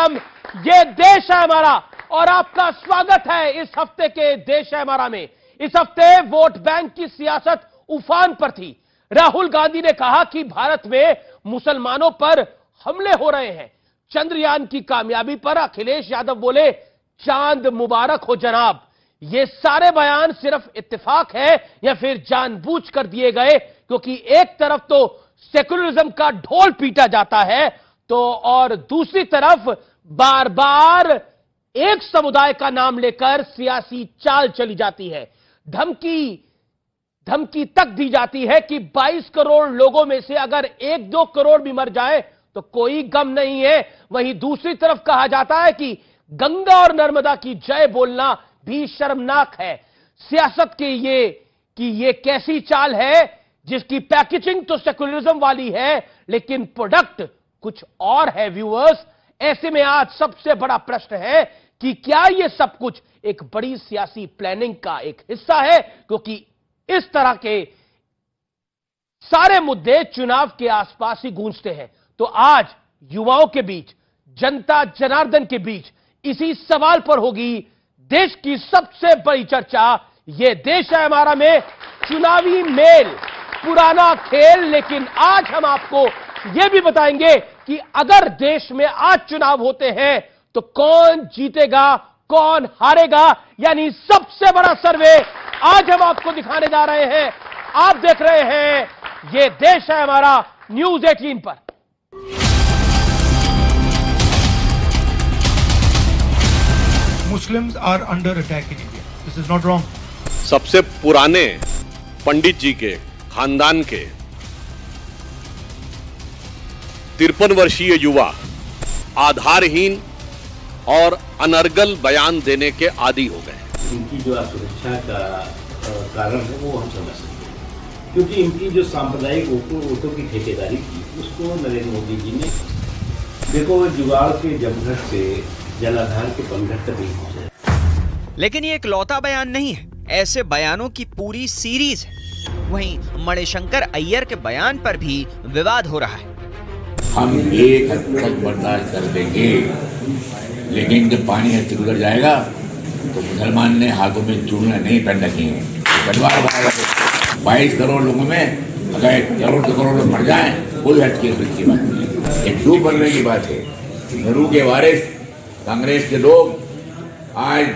Welcome. ये देश है हमारा और आपका स्वागत है इस हफ्ते के देश है हमारा में। इस हफ्ते वोट बैंक की सियासत उफान पर थी। राहुल गांधी ने कहा कि भारत में मुसलमानों पर हमले हो रहे हैं। चंद्रयान की कामयाबी पर अखिलेश यादव बोले चांद मुबारक हो जनाब। ये सारे बयान सिर्फ इत्तेफाक है या फिर जानबूझकर दिए गए? क्योंकि एक तरफ तो सेकुलरिज्म का ढोल पीटा जाता है तो और दूसरी तरफ बार बार एक समुदाय का नाम लेकर सियासी चाल चली जाती है। धमकी तक दी जाती है कि 22 करोड़ लोगों में से अगर 1-2 करोड़ भी मर जाए तो कोई गम नहीं है। वहीं दूसरी तरफ कहा जाता है कि गंगा और नर्मदा की जय बोलना भी शर्मनाक है। सियासत की ये कैसी चाल है जिसकी पैकेजिंग तो सेकुलरिज्म वाली है लेकिन प्रोडक्ट कुछ और है व्यूअर्स। ऐसे में आज सबसे बड़ा प्रश्न है कि क्या यह सब कुछ एक बड़ी सियासी प्लानिंग का एक हिस्सा है? क्योंकि इस तरह के सारे मुद्दे चुनाव के आसपास ही गूंजते हैं। तो आज युवाओं के बीच, जनता जनार्दन के बीच इसी सवाल पर होगी देश की सबसे बड़ी चर्चा। यह देश है हमारा में चुनावी मेल, पुराना खेल। लेकिन आज हम आपको यह भी बताएंगे कि अगर देश में आज चुनाव होते हैं तो कौन जीतेगा, कौन हारेगा, यानी सबसे बड़ा सर्वे आज हम आपको दिखाने जा रहे हैं। आप देख रहे हैं यह देश है हमारा न्यूज़ 18 पर। Muslims are under attack in India. This is not wrong. सबसे पुराने पंडित जी के खानदान के 53 वर्षीय युवा आधारहीन और अनर्गल बयान देने के आदी हो गए। इनकी जो असुरक्षा का कारण है वो हम समझ सकते हैं, क्योंकि इनकी जो सांप्रदायिक वोटों की ठेकेदारी थी उसको नरेंद्र मोदी जी ने, देखो, जुगाड़ के जमघट से जलाधार के पनघट तक नहीं पहुंचे। लेकिन ये इकलौता बयान नहीं है, ऐसे बयानों की पूरी सीरीज है। वहीं मणिशंकर अय्यर के बयान पर भी विवाद हो रहा है। हम एक हद तक बर्दाश्त कर देंगे, लेकिन जब पानी हद से गुजर जाएगा तो मुसलमान ने हाथों में चूड़ियां नहीं पहन रखी हैं, बंटवारा बनाएगा। 22 करोड़ लोगों में अगर करोड़ से करोड़ लोग मर जाएं, कोई हद की बात नहीं है। एक डूब बनने की बात है। नेहरू के वारिस कांग्रेस के लोग आज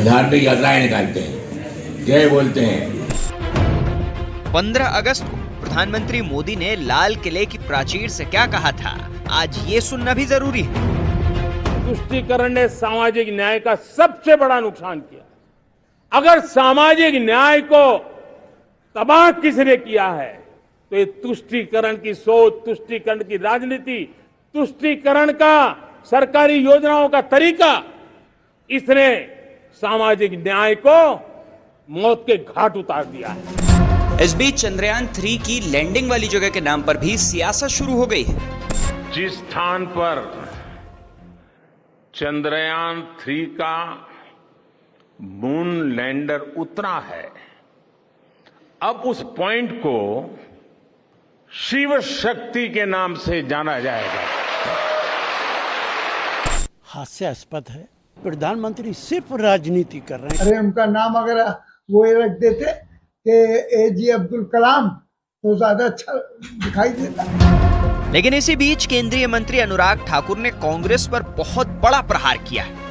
धार्मिक यात्राएं निकालते हैं, जय बोलते हैं। 15 अगस्त को प्रधानमंत्री मोदी ने लाल किले की प्राचीर से क्या कहा था, आज ये सुनना भी जरूरी है। तुष्टीकरण ने सामाजिक न्याय का सबसे बड़ा नुकसान किया। अगर सामाजिक न्याय को तबाह किसने किया है तो ये तुष्टीकरण की सोच, तुष्टीकरण की राजनीति, तुष्टीकरण का सरकारी योजनाओं का तरीका, इसने सामाजिक न्याय को मौत के घाट उतार दिया है। इस बीच चंद्रयान 3 की लैंडिंग वाली जगह के नाम पर भी सियासत शुरू हो गई है। जिस स्थान पर चंद्रयान 3 का मून लैंडर उतरा है, अब उस पॉइंट को शिव शक्ति के नाम से जाना जाएगा। हास्यास्पद है, प्रधानमंत्री सिर्फ राजनीति कर रहे हैं। अरे उनका नाम अगर वो ये रख देते कि AJ अब्दुल कलाम तो ज्यादा अच्छा दिखाई देता। लेकिन इसी बीच केंद्रीय मंत्री अनुराग ठाकुर ने कांग्रेस पर बहुत बड़ा प्रहार किया है।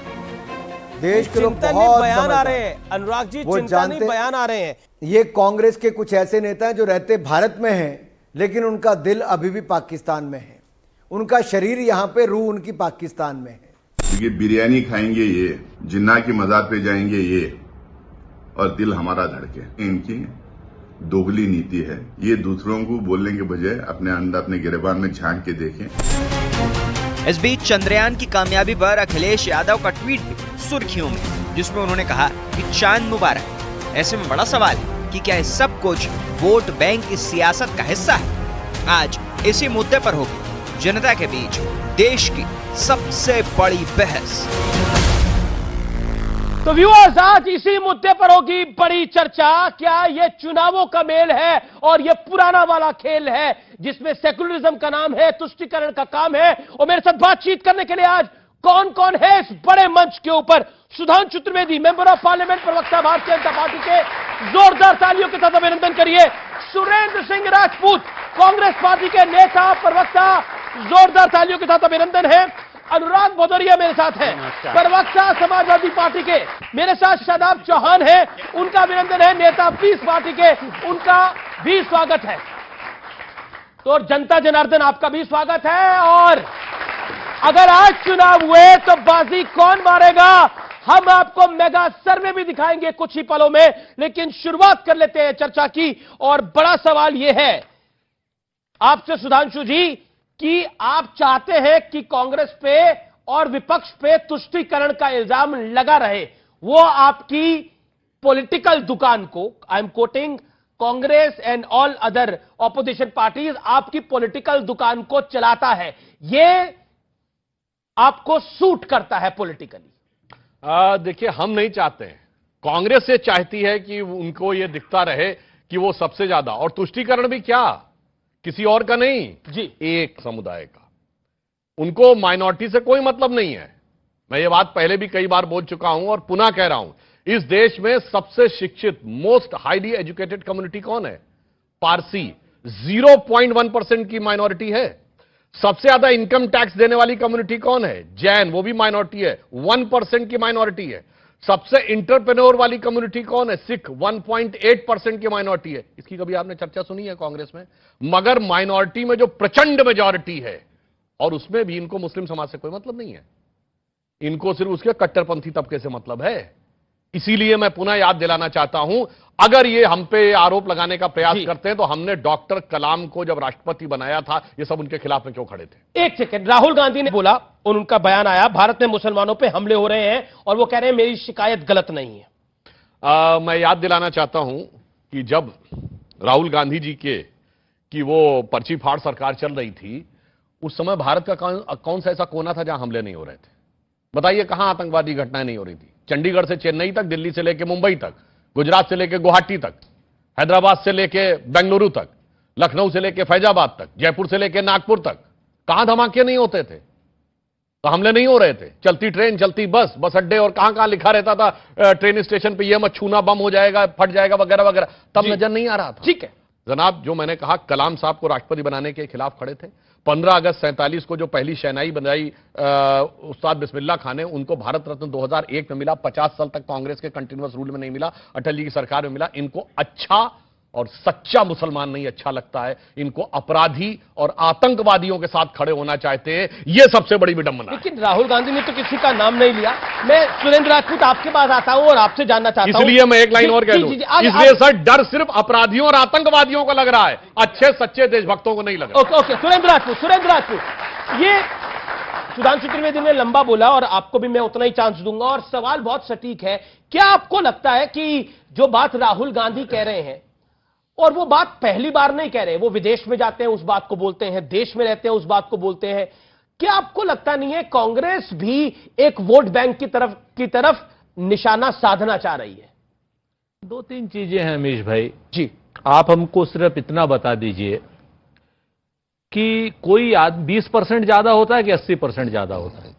देश के लोग बहुत बयान आ रहे हैं, अनुराग जी, चिंतानी बयान आ रहे हैं। ये कांग्रेस के कुछ ऐसे नेता हैं जो रहते भारत में हैं लेकिन उनका दिल अभी भी पाकिस्तान में है, उनका शरीर यहाँ पे, रूह उनकी पाकिस्तान में है। ये बिरयानी खाएंगे, ये जिन्ना की मज़ार पे जाएंगे, ये और दिल हमारा धड़के। इनकी दोगली नीति है। ये दूसरों को बोलने के बजाय अपने अंदर, अपने गिरबान में झांक के देखें। इस बीच चंद्रयान की कामयाबी पर अखिलेश यादव का ट्वीट भी सुर्खियों में, जिसमें उन्होंने कहा कि चांद मुबारक। ऐसे में बड़ा सवाल है कि क्या ये सब कुछ वोट बैंक की सियासत का हिस्सा है? आज इसी मुद्दे पर होगी जनता के बीच देश की सबसे बड़ी बहस। तो व्यूअर्स, आज इसी मुद्दे पर होगी बड़ी चर्चा। क्या यह चुनावों का मेल है और यह पुराना वाला खेल है जिसमें सेकुलरिज्म का नाम है, तुष्टीकरण का काम है? और मेरे साथ बातचीत करने के लिए आज कौन कौन है इस बड़े मंच के ऊपर? Sudhanshu Trivedi, member of parliament, प्रवक्ता भारतीय जनता पार्टी के, जोरदार तालियों के साथ अभिनंदन करिए। सुरेंद्र सिंह राजपूत, कांग्रेस पार्टी के नेता, प्रवक्ता, जोरदार तालियों के साथ अभिनंदन है। अनुराग भदौरिया मेरे साथ हैं, प्रवक्ता समाजवादी पार्टी के। मेरे साथ शादाब चौहान है, उनका अभिनंदन है। नेता पीस पार्टी के, उनका भी स्वागत है। तो जनता जनार्दन, आपका भी स्वागत है। और अगर आज चुनाव हुए तो बाजी कौन मारेगा, हम आपको मेगा सर्वे भी दिखाएंगे कुछ ही पलों में। लेकिन शुरुआत कर लेते हैं चर्चा की। और बड़ा सवाल यह है आपसे सुधांशु जी कि आप चाहते हैं कि कांग्रेस पे और विपक्ष पे तुष्टीकरण का इल्जाम लगा रहे। वो आपकी पॉलिटिकल दुकान को, I am quoting, Congress and all other opposition parties आपकी पॉलिटिकल दुकान को चलाता है। ये आपको सूट करता है पॉलिटिकली? देखिए, हम नहीं चाहते हैं। कांग्रेस ये चाहती है कि उनको ये दिखता रहे कि वो सबसे ज्यादा, और तुष्टीकरण भी क्या, किसी और का नहीं जी, एक समुदाय का। उनको माइनॉरिटी से कोई मतलब नहीं है। मैं ये बात पहले भी कई बार बोल चुका हूं और पुनः कह रहा हूं, इस देश में सबसे शिक्षित, मोस्ट हाईली एजुकेटेड कम्युनिटी कौन है? पारसी, 0.1% की माइनॉरिटी है। सबसे ज्यादा इनकम टैक्स देने वाली कम्युनिटी कौन है? जैन, वो भी माइनॉरिटी है, 1% की माइनॉरिटी है। सबसे इंटरप्रेन्योर वाली कम्युनिटी कौन है? सिख, 1.8% की माइनॉरिटी है। इसकी कभी आपने चर्चा सुनी है कांग्रेस में? मगर माइनॉरिटी में जो प्रचंड मेजॉरिटी है, और उसमें भी इनको मुस्लिम समाज से कोई मतलब नहीं है। इनको सिर्फ उसके कट्टरपंथी तबके से मतलब है। इसीलिए मैं पुनः याद दिलाना चाहता हूं, अगर ये हम पे आरोप लगाने का प्रयास करते हैं तो हमने डॉक्टर कलाम को जब राष्ट्रपति बनाया था, ये सब उनके खिलाफ में क्यों खड़े थे? एक सेकंड, राहुल गांधी ने बोला और उनका बयान आया, भारत में मुसलमानों पे हमले हो रहे हैं, और वो कह रहे हैं मेरी शिकायत गलत नहीं है। मैं याद दिलाना चाहता हूं कि जब राहुल गांधी जी की वो पर्ची फाड़ सरकार चल रही थी, उस समय भारत का कौन सा ऐसा कोना था जहां हमले नहीं हो रहे थे? बताइए, कहां आतंकवादी घटनाएं नहीं हो रही थी? चंडीगढ़ से चेन्नई तक, दिल्ली से लेकर मुंबई तक, गुजरात से लेकर गुवाहाटी तक, हैदराबाद से लेकर बेंगलुरु तक, लखनऊ से लेकर फैजाबाद तक, जयपुर से लेकर नागपुर तक। कहां धमाके नहीं होते थे? तो हमले नहीं हो रहे थे? चलती ट्रेन, चलती बस, बस अड्डे, और कहां कहां लिखा रहता था ट्रेन स्टेशन पे, ये मत छूना, बम हो जाएगा, फट जाएगा, वगैरह वगैरह, तब नजर नहीं आ रहा था। ठीक है जनाब, जो मैंने कहा, कलाम साहब को राष्ट्रपति बनाने के खिलाफ खड़े थे। 15 अगस्त 47 को जो पहली शहनाई बनाई उस्ताद बिस्मिल्लाह खान ने, उनको भारत रत्न 2001 में मिला। 50 साल तक कांग्रेस के कंटिन्यूअस रूल में नहीं मिला, अटल जी की सरकार में मिला। इनको अच्छा और सच्चा मुसलमान नहीं अच्छा लगता है, इनको अपराधी और आतंकवादियों के साथ खड़े होना चाहते हैं। यह सबसे बड़ी विडंबना है। लेकिन राहुल गांधी ने तो किसी का नाम नहीं लिया। मैं सुरेंद्र राजपूत आपके पास आता हूं और आपसे जानना चाहता हूं, इसलिए मैं एक लाइन और कह दूं, इसलिए सर, डर सिर्फ अपराधियों और आतंकवादियों को लग रहा है, अच्छे सच्चे देशभक्तों को नहीं लग रहा। ओके, सुरेंद्र राजपूत, ये सुधांशु त्रिवेदी ने लंबा बोला और आपको भी मैं उतना ही चांस दूंगा, और सवाल बहुत सटीक है। क्या आपको लगता है कि जो बात राहुल गांधी कह रहे हैं, और वो बात पहली बार नहीं कह रहे, वो विदेश में जाते हैं उस बात को बोलते हैं, देश में रहते हैं उस बात को बोलते हैं, क्या आपको लगता नहीं है कांग्रेस भी एक वोट बैंक की तरफ निशाना साधना चाह रही है? 2-3 चीजें हैं अमीश भाई जी। आप हमको सिर्फ इतना बता दीजिए कि कोई 20% ज्यादा होता है कि 80% ज्यादा होता है?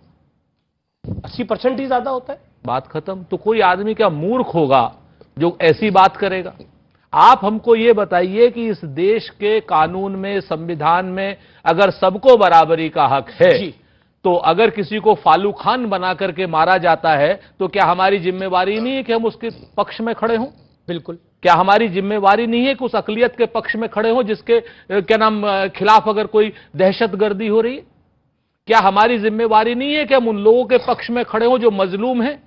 80% ही ज्यादा होता है, बात खत्म। तो कोई आदमी क्या मूर्ख होगा जो ऐसी बात करेगा? आप हमको ये बताइए कि इस देश के कानून में, संविधान में अगर सबको बराबरी का हक है, तो अगर किसी को फालू खान बना करके मारा जाता है, तो क्या हमारी जिम्मेवारी नहीं है कि हम उसके पक्ष में खड़े हों? बिल्कुल। क्या हमारी जिम्मेवारी नहीं है कि उस अकलियत के पक्ष में खड़े हों जिसके खिलाफ अगर कोई दहशतगर्दी हो रही है? क्या हमारी जिम्मेवारी नहीं है कि हम उन लोगों के पक्ष में खड़े हों जो मजलूम हैं,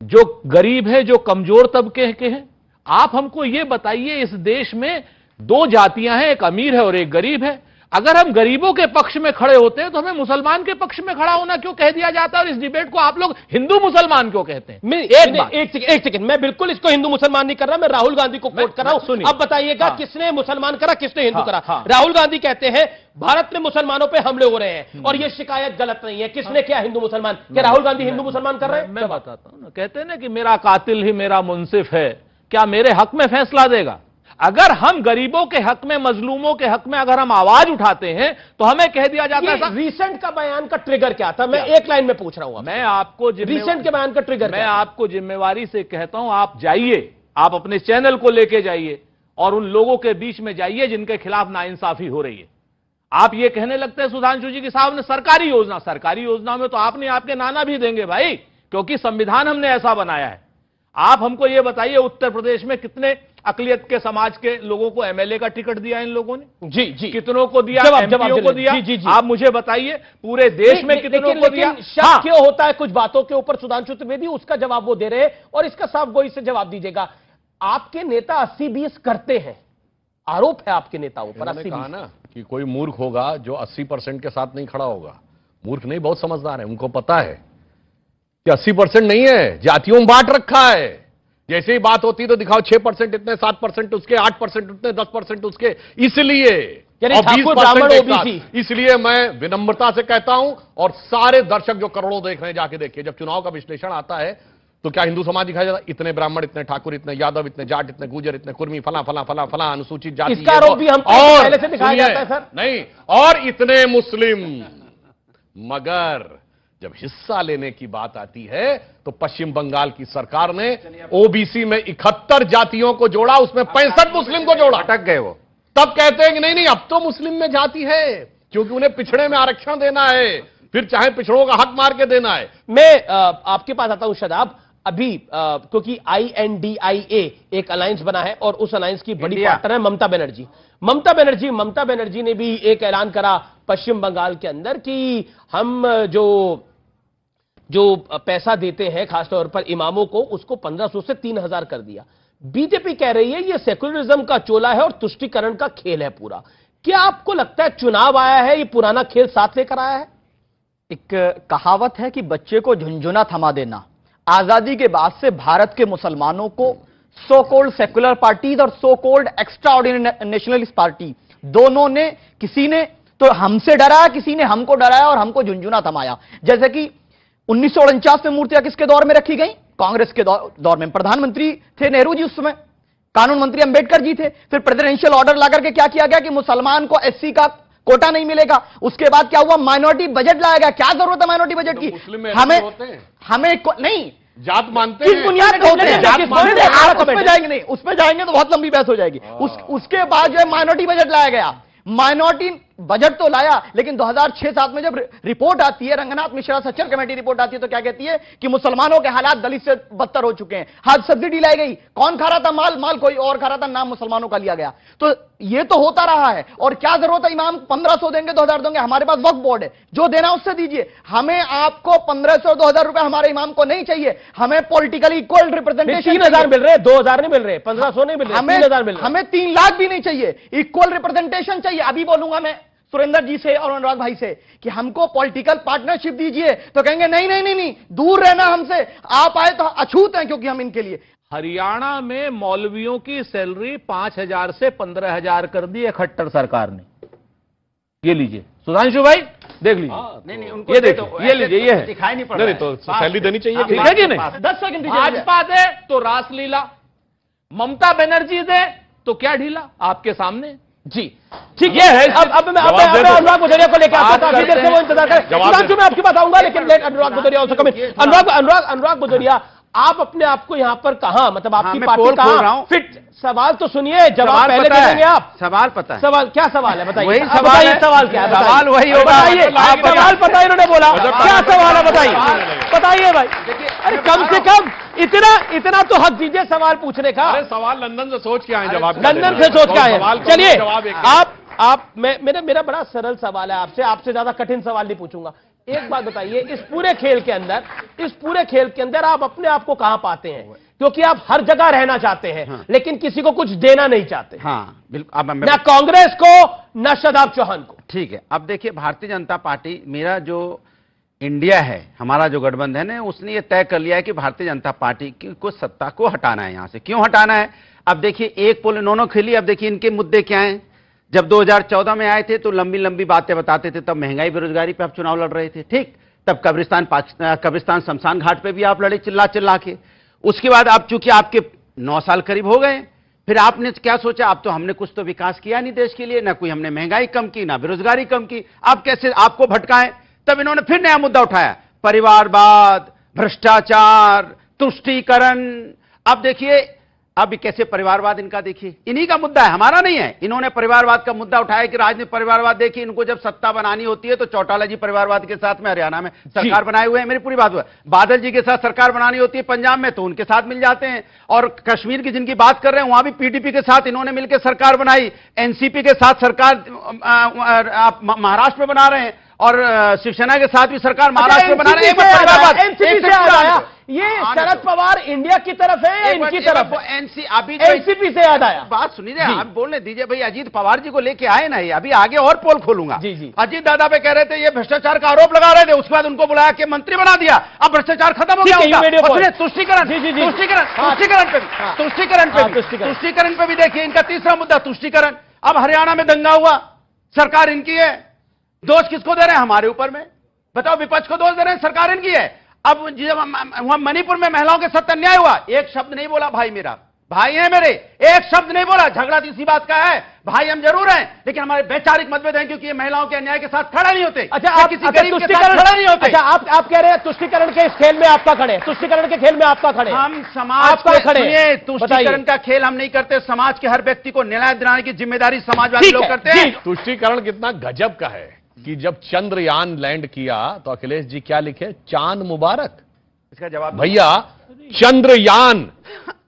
जो गरीब हैं, जो कमजोर तबके के हैं? आप हमको ये बताइए, इस देश में 2 जातियां हैं, एक अमीर है और एक गरीब है। अगर हम गरीबों के पक्ष में खड़े होते हैं तो हमें मुसलमान के पक्ष में खड़ा होना क्यों कह दिया जाता है, और इस डिबेट को आप लोग हिंदू मुसलमान क्यों कहते हैं? एक सेकंड, मैं बिल्कुल इसको हिंदू मुसलमान नहीं कर रहा, मैं राहुल गांधी को कोट कर रहा हूं। अब बताइएगा किसने मुसलमान करा, किसने हिंदू करा? राहुल गांधी कहते हैं भारत में मुसलमानों पे हमले हो रहे हैं और ये शिकायत गलत नहीं है। किसने किया? हिंदू मुसलमान। क्या राहुल गांधी हिंदू मुसलमान कर रहे हैं? मैं बताता हूं ना, कहते हैं ना कि मेरा कातिल ही मेरा मुंसिफ है, क्या मेरे हक में फैसला देगा? अगर हम गरीबों के हक में, मजलूमों के हक में अगर हम आवाज उठाते हैं तो हमें कह दिया जाता है। रीसेंट का बयान का ट्रिगर क्या था? मैं एक लाइन में पूछ रहा हूं। मैं आपको रीसेंट के बयान का ट्रिगर, मैं आपको जिम्मेवारी से कहता हूं, आप जाइए, आप अपने चैनल को लेके जाइए और उन लोगों के बीच में जाइए जिनके खिलाफ नाइंसाफी हो रही है। आप ये कहने लगते हैं सुधांशु जी की साहब ने सरकारी योजना में तो आपने आपके नाना भी देंगे भाई, क्योंकि संविधान हमने ऐसा बनाया है। आप हमको ये बताइए उत्तर प्रदेश में कितने अकलियत के समाज के लोगों को एमएलए का टिकट दिया इन लोगों ने? जी कितनों को दिया? एमपीओ को दिया? जी। आप मुझे बताइए पूरे देश में कितनों को दिया? शक क्यों होता है कुछ बातों के ऊपर सुधांशु त्रिवेदी? उसका जवाब वो दे रहे हैं और इसका साफ गोई से जवाब दीजिएगा। आपके नेता 80-20 करते हैं, आरोप है आपके नेताओं पर। 80-20 कहा ना कि कोई मूर्ख होगा जो 80% के साथ नहीं खड़ा होगा। मूर्ख नहीं, बहुत समझदार है, उनको पता है कि 80% नहीं है, जातियों में बांट रखा है। जैसे ही बात होती तो दिखाओ 6% इतने, 7% उसके, 8% उतने, 10% उसके, इसलिए और 20% इसलिए मैं विनम्रता से कहता हूं और सारे दर्शक जो करोड़ों देख रहे हैं जाके देखिए, जब चुनाव का विश्लेषण आता है तो क्या हिंदू समाज दिखाया जाता है? इतने ब्राह्मण, इतने ठाकुर, इतने यादव, इतने जाट, इतने गुजर, इतने कुर्मी, फला फला फला फला अनुसूचित जाति, इसका आरोप भी हम पहले से दिखाया जाता है सर। नहीं, और इतने मुस्लिम। मगर जब हिस्सा लेने की बात आती है तो पश्चिम बंगाल की सरकार ने ओबीसी में 71 जातियों को जोड़ा, उसमें 65 मुस्लिम को जोड़ा। अटक गए वो। तब कहते हैं कि नहीं अब तो मुस्लिम में जाति है, क्योंकि उन्हें पिछड़े में आरक्षण देना है, फिर चाहे पिछड़ों का हक मार के देना है। मैं आपके पास आता हूं शादाब। अभी क्योंकि INDIA एक अलायंस बना है और उस अलायंस की बड़ी पार्टनर है ममता बनर्जी ने भी एक ऐलान करा पश्चिम बंगाल के अंदर कि हम जो पैसा देते हैं खासतौर पर इमामों को, उसको 1500 से 3000 कर दिया। बीजेपी कह रही है ये सेकुलरिज्म का चोला है और तुष्टीकरण का खेल है पूरा। क्या आपको लगता है चुनाव आया है, ये पुराना खेल साथ लेकर आया है? एक कहावत है कि बच्चे को झुनझुना थमा देना। आजादी के बाद से भारत के मुसलमानों को सो कोल्ड सेकुलर पार्टीज और so called extraordinary nationalist party दोनों ने, किसी ने तो हमसे डराया, किसी ने हमको डराया और हमको झुनझुना थमाया। जैसे कि 1949 में मूर्तियां किसके दौर में रखी गई? कांग्रेस के दौर में। प्रधानमंत्री थे नेहरू जी उस समय, कानून मंत्री अंबेडकर जी थे। फिर प्रेसिडेंशियल ऑर्डर लाकर के क्या किया गया कि मुसलमान को SC का कोटा नहीं मिलेगा। उसके बाद क्या हुआ? माइनॉरिटी बजट लाया गया। क्या जरूरत है माइनॉरिटी बजट की? हमें नहीं, जात मानते हैं, बुनियाद पे होते हैं। उस पे जाएंगे नहीं, उस पे जाएंगे तो बहुत लंबी बहस हो जाएगी। उसके बाद जो है माइनॉरिटी बजट लाया गया। माइनॉरिटी बजट तो लाया, लेकिन 2006-7 में जब रिपोर्ट आती है, रंगनाथ मिश्रा सच्चर कमेटी रिपोर्ट आती है, तो क्या कहती है कि मुसलमानों के हालात दलित से बदतर हो चुके हैं। हाथ सब्सिडी लाई गई, कौन खा रहा था माल कोई और खा रहा था, नाम मुसलमानों का लिया गया। तो ये तो होता रहा है। और क्या जरूरत है इमाम 1500 देंगे, 2000 देंगे? हमारे पास वक्फ बोर्ड है, जो देना उससे दीजिए। हमें आपको 1500 2000 रुपए हमारे इमाम को नहीं चाहिए। हमें पॉलिटिकली इक्वल रिप्रेजेंटेशन। 3000 मिल रहे, 2000 नहीं मिल रहे, 1500 नहीं मिल रहे, 3000 मिल रहे। हमें 3 लाख भी नहीं चाहिए, इक्वल रिप्रेजेंटेशन चाहिए। अभी बोलूंगा मैं सुरेंद्र जी से और अनुराग भाई से कि हमको पॉलिटिकल पार्टनरशिप दीजिए, तो कहेंगे नहीं, दूर रहना हमसे, आप आए तो अछूत हैं क्योंकि हम इनके लिए। हरियाणा में मौलवियों की सैलरी 5000 से 15000 कर दी है खट्टर सरकार ने। ये लीजिए सुधांशु भाई, देख लीजिए। नहीं, ये देखो, ये लीजिए, ये है। दिखाई नहीं पड़ रहा है तो सैलरी देनी चाहिए, ठीक है कि नहीं? 10 सेकंड भाजपा दे तो रासलीला, ममता बनर्जी दे तो क्या ढीला आपके सामने जी। ठीक है। अब मैं अनुराग भदौरिया को लेकर आता हूं, काफी देर से वो इंतजार करें। सुधांशु मैं आपकी बात आऊंगा, लेकिन लेट अनुराग भदौरिया ऑल्सो कमिंग। अनुराग भदौरिया, आप अपने आप को यहां पर कहां, मतलब आपकी पार्टी कहां फिट? सवाल तो सुनिए, जवाब पहले दे देंगे आप। सवाल पता है? सवाल क्या सवाल है बताइए? वही सवाल है। सवाल क्या है? सवाल वही होगा। बताइए, सवाल पता है, इन्होंने बोला क्या सवाल है बताइए भाई। अरे कम से कम इतना तो हक दीजिए सवाल पूछने का। अरे सवाल लंदन से सोच के आए, जवाब लंदन से सोच के आए। चलिए, आप मेरा बड़ा सरल सवाल है आपसे ज्यादा कठिन सवाल नहीं पूछूंगा। एक बात बताइए, इस पूरे खेल के अंदर आप अपने आप को कहां पाते हैं? क्योंकि आप हर जगह रहना चाहते हैं, हाँ। लेकिन किसी को कुछ देना नहीं चाहते। हाँ बिल्कुल। अब ना कांग्रेस को ना शादाब चौहान को। ठीक है, अब देखिए भारतीय जनता पार्टी, मेरा जो इंडिया है, हमारा जो गठबंधन है, उसने ये तय कर लिया है कि भारतीय जनता पार्टी को सत्ता को हटाना है। यहां से क्यों हटाना है? अब देखिए एक पोल इन्होंने खेली। अब देखिए इनके मुद्दे क्या हैं। जब 2014 में आए थे तो लंबी लंबी बातें बताते थे, तब महंगाई बेरोजगारी पे आप चुनाव लड़ रहे थे, ठीक। तब कब्रिस्तान शमशान घाट पे भी आप लड़े चिल्ला चिल्ला के। उसके बाद आप चूंकि आपके 9 साल करीब हो गए, फिर आपने क्या सोचा, अब तो हमने कुछ तो विकास किया नहीं देश के लिए, ना कोई हमने महंगाई कम की, ना बेरोजगारी कम की, आप कैसे आपको भटकाएं। तब इन्होंने फिर नया मुद्दा उठाया, परिवारवाद, भ्रष्टाचार, तुष्टीकरण। अब देखिए अब कैसे परिवारवाद इनका, देखिए इन्हीं का मुद्दा है, हमारा नहीं है। इन्होंने परिवारवाद का मुद्दा उठाया कि राजनीतिक परिवारवाद। देखिए इनको जब सत्ता बनानी होती है तो चौटाला जी परिवारवाद के साथ में हरियाणा में सरकार बनाए हुए हैं, मेरी पूरी बात हुआ। बादल जी के साथ सरकार बनानी होती है पंजाब में तो उनके साथ मिल जाते हैं। और कश्मीर की जिनकी बात कर रहे हैं वहां भी पीडीपी के साथ इन्होंने मिलकर सरकार बनाई, एनसीपी के साथ सरकार आप महाराष्ट्र में बना रहे हैं, और शिवसेना के साथ भी सरकार महाराष्ट्र में बना रहे हैं। ये शरद पवार इंडिया की तरफ है या इनकी तरफ? एनसीपी से याद आया। बात सुनिए, आप बोलने दीजिए भाई। अजीत पवार जी को लेके आए ना, ये अभी आगे और पोल खोलूंगा। जी जी। अजीत दादा पे कह रहे थे ये भ्रष्टाचार का आरोप लगा रहे थे, उसके बाद उनको बुलाया कि मंत्री बना दिया, अब भ्रष्टाचार खत्म हो गया। तुष्टीकरण पे भी देखिए इनका तीसरा मुद्दा तुष्टीकरण। अब हरियाणा में दंगा हुआ, सरकार इनकी है, दोष किसको दे रहे हैं? हमारे ऊपर में। बताओ, विपक्ष को दोष दे रहे हैं, सरकार इनकी है। अब जब वहां मणिपुर में महिलाओं के साथ अन्याय हुआ, एक शब्द नहीं बोला भाई, मेरा भाई है मेरे, एक शब्द नहीं बोला। झगड़ा तो इसी बात का है, भाई हम जरूर हैं, लेकिन हमारे वैचारिक मतभेद हैं, क्योंकि ये महिलाओं के अन्याय के साथ खड़ा नहीं होते। अच्छा, आप किसी गरीब के साथ खड़ा नहीं होते। अच्छा, आप कह रहे हैं तुष्टीकरण के इस खेल में आपका खड़े, तुष्टीकरण के खेल में आपका खड़े। हम समाज को खड़े, तुष्टीकरण का खेल हम नहीं करते। समाज के हर व्यक्ति को न्याय दिलाने की जिम्मेदारी समाजवादी लोग करते हैं। तुष्टीकरण कितना गजब का है कि जब चंद्रयान लैंड किया तो अखिलेश जी क्या लिखे? चांद मुबारक। इसका जवाब भैया, चंद्रयान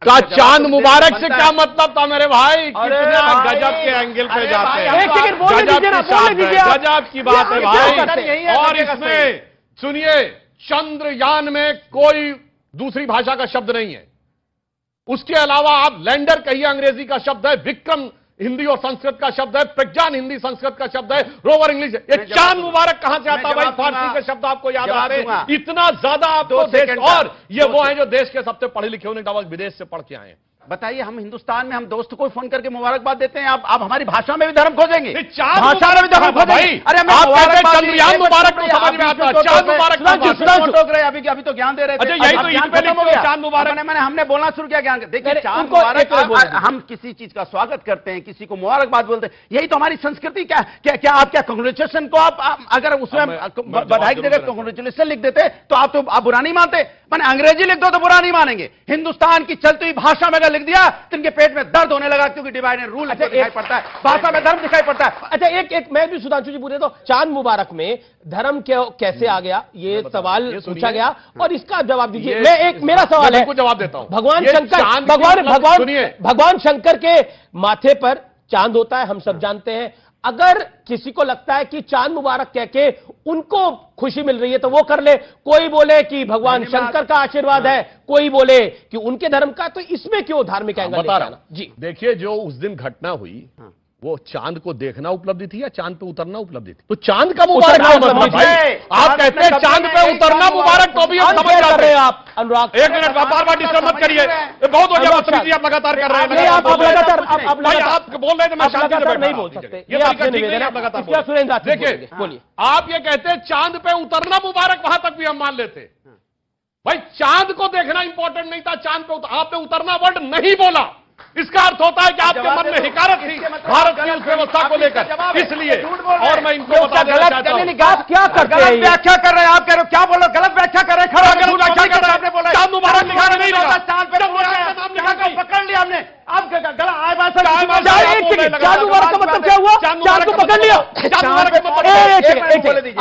का चांद मुबारक से क्या मतलब था मेरे भाई? कितना गजब के एंगल पे जाते हैं, गजब की बात है भाई। और इसमें सुनिए, चंद्रयान में कोई दूसरी भाषा का शब्द नहीं है। उसके अलावा आप लैंडर कहिए, अंग्रेजी का शब्द है, विक्रम हिंदी और संस्कृत का शब्द है, प्रज्ञान हिंदी संस्कृत का शब्द है, रोवर इंग्लिश। ये चांद मुबारक कहां से आता है भाई? फारसी के शब्द आपको याद आ रहे हैं? इतना ज्यादा आपको देश, और ये वो है जो देश के सबसे पढ़े लिखे होने के बाद विदेश से पढ़ के आए हैं। बताइए, हम हिंदुस्तान में हम दोस्त को फोन करके मुबारकबाद देते हैं, आप हमारी भाषा में भी धर्म खोजेंगे, भाषा में भी धर्म खोजेंगे। अरे चंद्रयान मुबारक तो समझ में आता है, चांद मुबारक अभी तो ज्ञान दे रहे थे, यही तो चांद मुबारक। हमने बोलना शुरू किया ज्ञान। देखिए, चांद मुबारक, हम किसी चीज का स्वागत करते हैं, किसी को मुबारकबाद बोलते हैं, यही तो हमारी संस्कृति। क्या आप क्या कांग्रेचुलेशन को आप अगर उसमें बधाई की जगह कांग्रेचुलेशन लिख देते तो आप बुरा नहीं मानते? मैंने अंग्रेजी लिख दो तो बुरा नहीं मानेंगे। हिंदुस्तान की चलती हुई भाषा में लिख दिया तो इनके पेट में दर्द होने लगा, क्योंकि डिवाइड एंड रूल दिखाई पड़ता है, भाषा में धर्म दिखाई पड़ता है। अच्छा, एक मैं भी सुधांशु जी पूछे तो चांद मुबारक में धर्म कैसे आ गया, ये सवाल पूछा गया, और इसका जवाब दीजिए। मैं मेरा सवाल है, जवाब देता हूं। भगवान शंकर के माथे पर चांद होता है, हम सब जानते हैं। अगर किसी को लगता है कि चांद मुबारक कह के उनको खुशी मिल रही है तो वो कर ले। कोई बोले कि भगवान शंकर का आशीर्वाद है, कोई बोले कि उनके धर्म का, तो इसमें क्यों धार्मिक एंगल बता रहा हूं जी। देखिए, जो उस दिन घटना हुई वो चांद को देखना उपलब्धि थी या चांद पे उतरना उपलब्धि थी? तो चांद का मुबारक भाई, आप कहते हैं चांद पे उतरना मुबारक, तो भी हम समझ जाते हैं। आप अनुराग, एक मिनट, बार बार डिस्टर्ब मत करिए, बहुत हो गया बदतमीजी आप लगातार कर रहे हैं। आप बोल रहे थे, मैं शांति से नहीं बोल सकते, ये तरीका ठीक नहीं, आप लगातार। देखिए, बोलिए, आप ये कहते हैं चांद पे उतरना मुबारक, वहां तक भी हम मान लेते भाई। चांद को देखना इंपॉर्टेंट नहीं था, चांद पे आपने उतरना वर्ड नहीं बोला, इसका अर्थ होता है कि आपके मन में हिकारत थी भारत की उस व्यवस्था को लेकर, इसलिए। और मैं इनको बता देना चाहता हूं, आप क्या गलत व्याख्या कर रहे हैं, आप कह रहे हो, क्या बोलो, गलत व्याख्या कर रहे हैं, खड़ा गलत व्याख्या कर रहे हैं। चांद मुबारक लिखा नहीं, चांद पे पकड़ लिया हमने, आप गला आए बात चांद मुबारक का मतलब क्या हुआ? चांद को पकड़ लिया।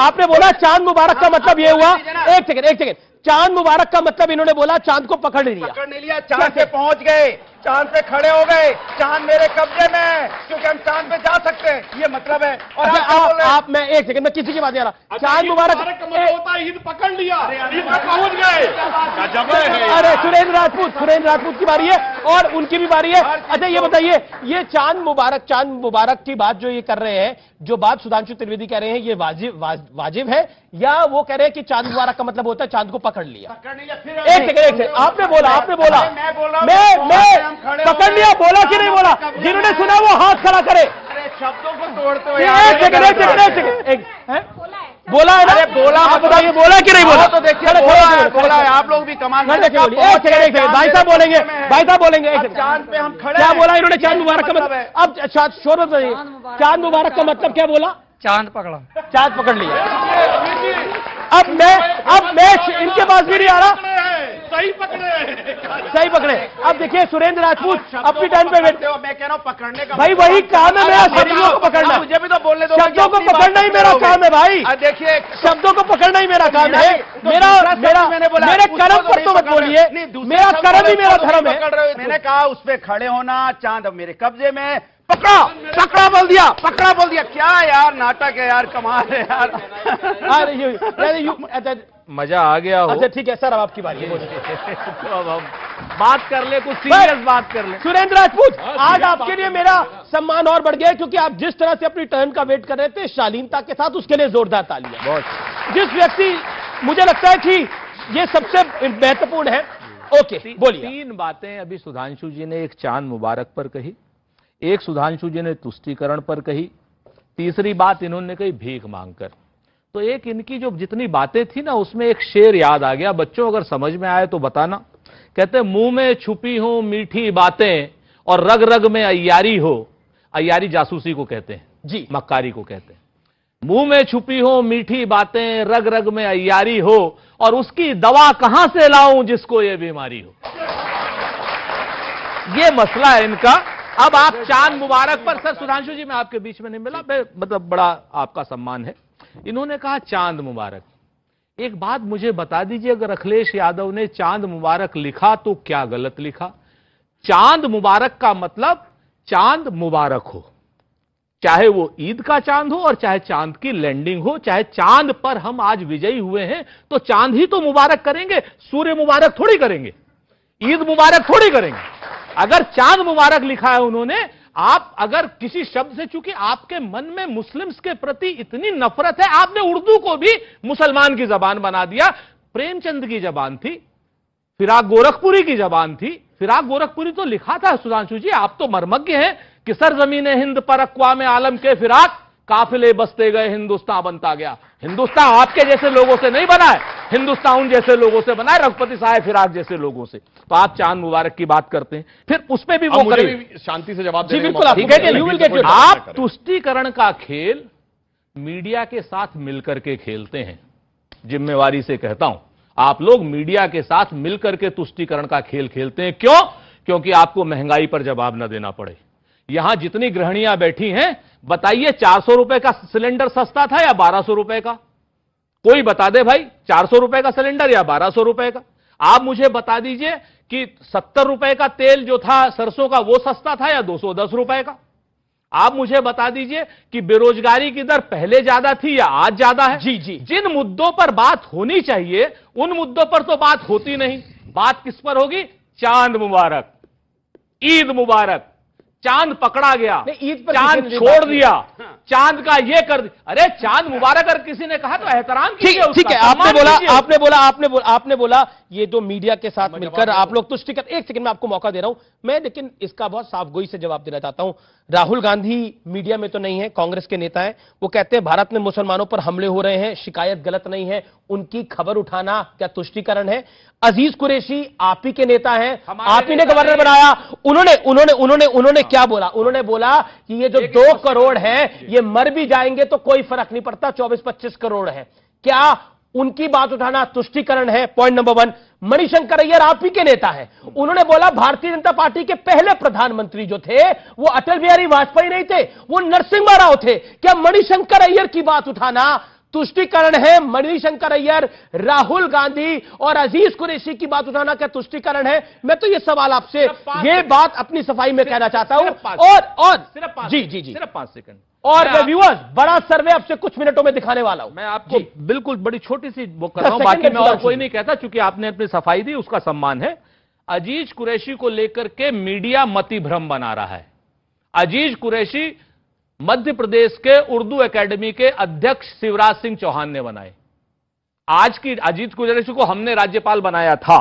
आपने बोला चांद मुबारक का मतलब ये हुआ, एक सेकंड, चांद मुबारक का मतलब इन्होंने बोला चांद को पकड़ नहीं लिया, चांद पे पहुंच गए, चांद पे खड़े हो गए, चांद मेरे कब्जे में है क्योंकि हम चांद पे जा सकते हैं, ये मतलब है। और आप मैं एक सेकंड में किसी की बात नहीं आ रहा। चांद मुबारक का मतलब होता है ईद पकड़ लिया, ईद पे पहुंच गए। अरे सुरेंद्र राजपूत की बारी है और उनकी भी बारी है। अच्छा ये बताइए, ये चांद मुबारक की बात जो ये कर रहे हैं, जो बात सुधांशु त्रिवेदी कह रहे हैं, ये वाजिब है या वो कह रहे हैं कि चांद मुबारक का मतलब होता है चांद को पकड़ लिया? एक सेकंड, आपने बोला मैं पकड़ लिया, बोला कि नहीं बोला? जिन्होंने सुना वो हाथ खड़ा करे। शब्दों को तोड़ते हुए बोला है ना? अरे बोला, आप बताइए बोला कि नहीं बोला? तो देखिए बोला है, आप लोग भी कमाल भाई साहब बोलेंगे चांद पे हम खड़े। क्या बोला इन्होंने चांद मुबारक का मतलब? अब शोर मत बताइए, चांद मुबारक का मतलब क्या बोला? चांद पकड़ लिया। अब मैं इनके पास भी नहीं आ रहा। सही पकड़े। अब देखिए सुरेंद्र राजपूत अपनी टाइम पे बैठते हो, मैं कह रहा हूँ पकड़ने का भाई वही काम है मेरा, शब्दों को पकड़ना। मुझे भी तो बोलने दो, शब्दों को पकड़ना ही मेरा काम है भाई। देखिए शब्दों को पकड़ना ही मेरा काम है। मेरे कर्म पर तो मत बोलिए, मेरा कर्म ही मेरा धर्म है। मैंने कहा उस पर खड़े होना, चांद अब मेरे कब्जे में, पकड़ा बोल दिया। क्या यार नाटक है यार, कमाल है यार। मजा आ गया हो। अच्छा ठीक है सर, अब आपकी बारी है। तो अब हम बात कर ले, कुछ सीरियस बात कर ले। सुरेंद्र राजपूत, आज आपके लिए मेरा सम्मान और बढ़ गया क्योंकि आप जिस तरह से अपनी टर्न का वेट कर रहे थे शालीनता के साथ, उसके लिए जोरदार तालियां। बहुत। जिस व्यक्ति, मुझे लगता है कि ये सबसे महत्वपूर्ण है। ओके बोलिए। 3 बातें अभी सुधांशु जी ने एक चांद मुबारक पर कही, एक सुधांशु जी ने तुष्टीकरण पर कही, तीसरी बात इन्होंने कही भीख मांगकर। तो एक इनकी जो जितनी बातें थी ना, उसमें एक शेर याद आ गया। बच्चों अगर समझ में आए तो बताना। कहते हैं मुंह में छुपी हो मीठी बातें और रग रग में अय्यारी हो। अय्यारी जासूसी को कहते हैं जी, मक्कारी को कहते हैं। मुंह में छुपी हो मीठी बातें, रग रग में अय्यारी हो, और उसकी दवा कहां से लाऊं जिसको ये बीमारी हो। ये मसला है इनका। अब आप चांद मुबारक पर, सर सुधांशु जी मैं आपके बीच में नहीं मिला, मतलब बड़ा आपका सम्मान है। इन्होंने कहा चांद मुबारक। एक बात मुझे बता दीजिए, अगर अखिलेश यादव ने चांद मुबारक लिखा तो क्या गलत लिखा? चांद मुबारक का मतलब चांद मुबारक हो, चाहे वो ईद का चांद हो और चाहे चांद की लैंडिंग हो, चाहे चांद पर हम आज विजयी हुए हैं तो चांद ही तो मुबारक करेंगे, सूर्य मुबारक थोड़ी करेंगे, ईद मुबारक थोड़ी करेंगे। अगर चांद मुबारक लिखा है उन्होंने, आप अगर किसी शब्द से, चूंकि आपके मन में मुस्लिम्स के प्रति इतनी नफरत है, आपने उर्दू को भी मुसलमान की जबान बना दिया। प्रेमचंद की जबान थी, फिराक गोरखपुरी की जबान थी। फिराक गोरखपुरी तो लिखा था सुधांशु जी, आप तो मर्मज्ञ हैं कि सरजमीन हिंद पर अक़वाम आलम के फिराक काफिले बसते गए, हिंदुस्तान बनता गया। हिंदुस्तान आपके जैसे लोगों से नहीं बना है, हिंदुस्तान उन जैसे लोगों से बना है, रघुपति साहब फिराक जैसे लोगों से। तो आप चांद मुबारक की बात करते हैं, फिर उस पर भी वो करें, शांति से जवाब जी देने बिल्कुल। आप तुष्टीकरण का खेल मीडिया के साथ मिलकर के खेलते हैं। जिम्मेवारी से कहता हूं, आप लोग मीडिया के साथ मिलकर के तुष्टीकरण का खेल खेलते हैं। क्यों? क्योंकि आपको महंगाई पर जवाब न देना पड़े। यहां जितनी गृहिणियां बैठी हैं, बताइए 400 रुपए का सिलेंडर सस्ता था या 1200 रुपए का? कोई बता दे भाई, 400 रुपए का सिलेंडर या 1200 रुपए का? आप मुझे बता दीजिए कि 70 रुपए का तेल जो था सरसों का, वो सस्ता था या 210 रुपए का? आप मुझे बता दीजिए कि बेरोजगारी की दर पहले ज्यादा थी या आज ज्यादा है? जी जी। जिन मुद्दों पर बात होनी चाहिए उन मुद्दों पर तो बात होती नहीं। बात किस पर होगी? चांद मुबारक, ईद मुबारक। चांद पकड़ा गया, चांद छोड़ दिया, चांद का ये कर दिया। अरे चांद मुबारक अगर किसी ने कहा तो एहतराम कीजिए। ठीक है, आपने बोला ये जो मीडिया के साथ मिलकर आप लोग तुष्टिकर, एक सेकंड में आपको मौका दे रहा हूं मैं, लेकिन इसका बहुत साफगोई से जवाब देना चाहता हूं। राहुल गांधी मीडिया में तो नहीं है, कांग्रेस के नेता हैं, वो कहते हैं भारत में मुसलमानों पर हमले हो रहे हैं, शिकायत गलत नहीं है, उनकी खबर उठाना क्या तुष्टिकरण है? अजीज कुरैशी आप ही के नेता हैं, आप ही ने गवर्नर बनाया, उन्होंने क्या बोला? उन्होंने बोला कि ये जो 2 करोड़ है ये मर भी जाएंगे तो कोई फर्क नहीं पड़ता, 24-25 करोड़ है। क्या उनकी बात उठाना तुष्टिकरण है? Point number 1। मणिशंकर अय्यर आप ही के नेता हैं, उन्होंने बोला भारतीय जनता पार्टी के पहले प्रधानमंत्री जो थे वो अटल बिहारी वाजपेयी नहीं थे, वो नरसिम्हा राव थे। क्या मणिशंकर अय्यर की बात उठाना तुष्टीकरण है? मणिशंकर अय्यर, राहुल गांधी और अजीज कुरैशी की बात उठाना क्या तुष्टीकरण है? मैं तो ये सवाल आपसे ये बात अपनी सफाई में कहना चाहता हूं। और जी सिर्फ 5 सेकंड और व्यूअर्स, बड़ा सर्वे आपसे कुछ मिनटों में दिखाने वाला हूं। मैं आपको बिल्कुल बड़ी छोटी सी वो कर रहा हूं, बाकी मैं और कोई नहीं कहता, क्योंकि आपने अपनी सफाई दी, उसका सम्मान है। अजीज कुरैशी को लेकर के मीडिया मति भ्रम बना रहा है। अजीज कुरैशी मध्य प्रदेश के उर्दू एकेडमी के अध्यक्ष शिवराज सिंह चौहान ने बनाए। आज की अजीज कुरैशी को हमने राज्यपाल बनाया था,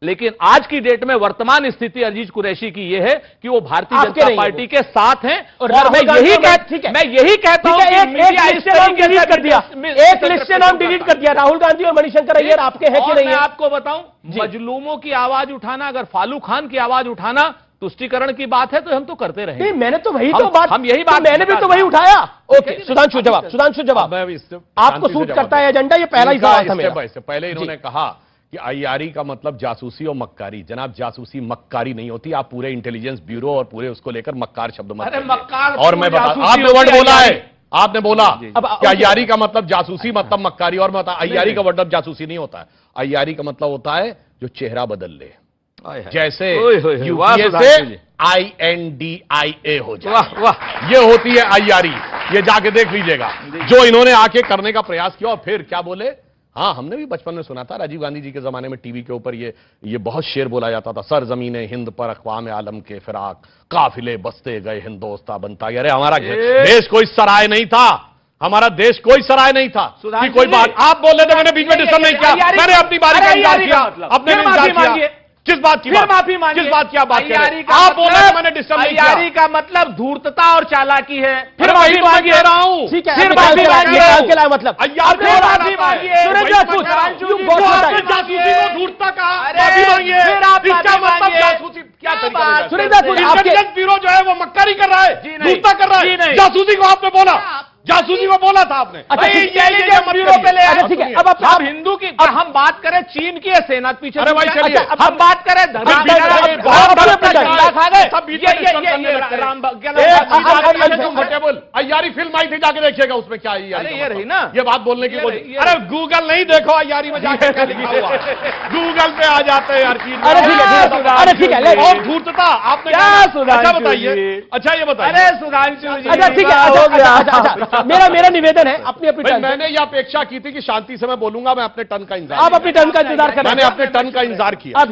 लेकिन आज की डेट में वर्तमान स्थिति अजीज कुरैशी की यह है कि वो भारतीय जनता पार्टी के साथ हैं। और मैं यही कहता हूं एक लिस्ट से नाम डिलीट कर दिया, एक लिस्ट से नाम डिलीट कर दिया। राहुल गांधी और मणिशंकर अय्यर आपके हैं कि नहीं? मैं आपको बताऊं, मजलूमों की आवाज उठाना, अगर फालू खान की आवाज उठाना तुष्टीकरण की बात है तो हम तो करते रहे। नहीं, मैंने तो वही तो बात, हम यही बात, मैंने भी तो वही उठाया। ओके, सुधांशु जवाब आपको सूट करता है एजेंडा? ये पहला ही सवाल था मेरा। पहले इन्होंने कहा कि आईआरई का मतलब जासूसी और मक्कारी। जनाब, जासूसी मक्कारी नहीं होती। आप पूरे इंटेलिजेंस ब्यूरो और पूरे उसको लेकर मक्कार शब्द मत कहिए। मक्कार और मैं बता, आपने वर्ड बोला है, आपने बोला कि आईआरई का मतलब जासूसी मतलब मक्कारी, और मैं बता आईआरई का मतलब जासूसी नहीं होता है। आईआरई का मतलब होता है जो चेहरा बदल ले, जैसे यूपीए से INDIA हो जाए, ये होती है आईआरई। ये जाके देख लीजिएगा जो इन्होंने आके करने का प्रयास किया। और फिर क्या बोले? हाँ, हमने भी बचपन में सुना था, राजीव गांधी जी के जमाने में टीवी के ऊपर ये बहुत शेर बोला जाता था, सर जमीने हिंद पर अक़वाम आलम के फिराक, काफिले बसते गए हिंदोस्ता बनता गया। अरे हमारा देश कोई सराय नहीं था, हमारा देश कोई सराय नहीं था कि कोई बात आप बोल रहे थे, मैंने बीच में डिस्टर्ब नहीं किया, मैंने अपनी बारी का इंतजार किया, अपने इंतजार किया। किस बात की माफी मांगिए? किस बात की आप बात कर रहे हैं? आप बोल रहे हैं मैंने डिस्टर्ब नहीं किया। आईआरई का मतलब धूर्तता और चालाकी है। फिर माफी मांगिए रहा हूं। ठीक है, फिर माफी मांगिए, मतलब माफी मांगिए। जासूसी को धूर्तता कहा, माफी मांगिए। फिर आप इसका मतलब जासूसी क्या तरीका? इंटेलिजेंस ब्यूरो जो है वो मक्कारी कर रहा है, धूर्तता कर रहा है। जासूसी को आपने बोला, जासूसी को बोला था आपने। इंटेलिजेंस ब्यूरो पे ले आए। ठीक है, अब आप हिंदू की, हम बात करें चीन की सेना पीछे, अरे भाई चलिए, हम बात करें अय्यारी फिल्म आई थी, जाके देखिएगा उसमें क्या है। ये रही ना, ये बात बोलने की। अरे गूगल नहीं, देखो अय्यारी में जाके गूगल पे आ जाते हैं यार चीज। अरे ठीक है, और धूर्तता आपने क्या? अच्छा बताइए, अच्छा ये बताइए। अरे सुधांशु जी, अच्छा ठीक है, मेरा निवेदन है अपनी मैंने यह अपेक्षा की थी कि शांति से मैं बोलूंगा, मैं अपने टर्न का इंतजार, आप अपनी टर्न का इंतजार करें। मैंने अपने टर्न का इंतजार किया।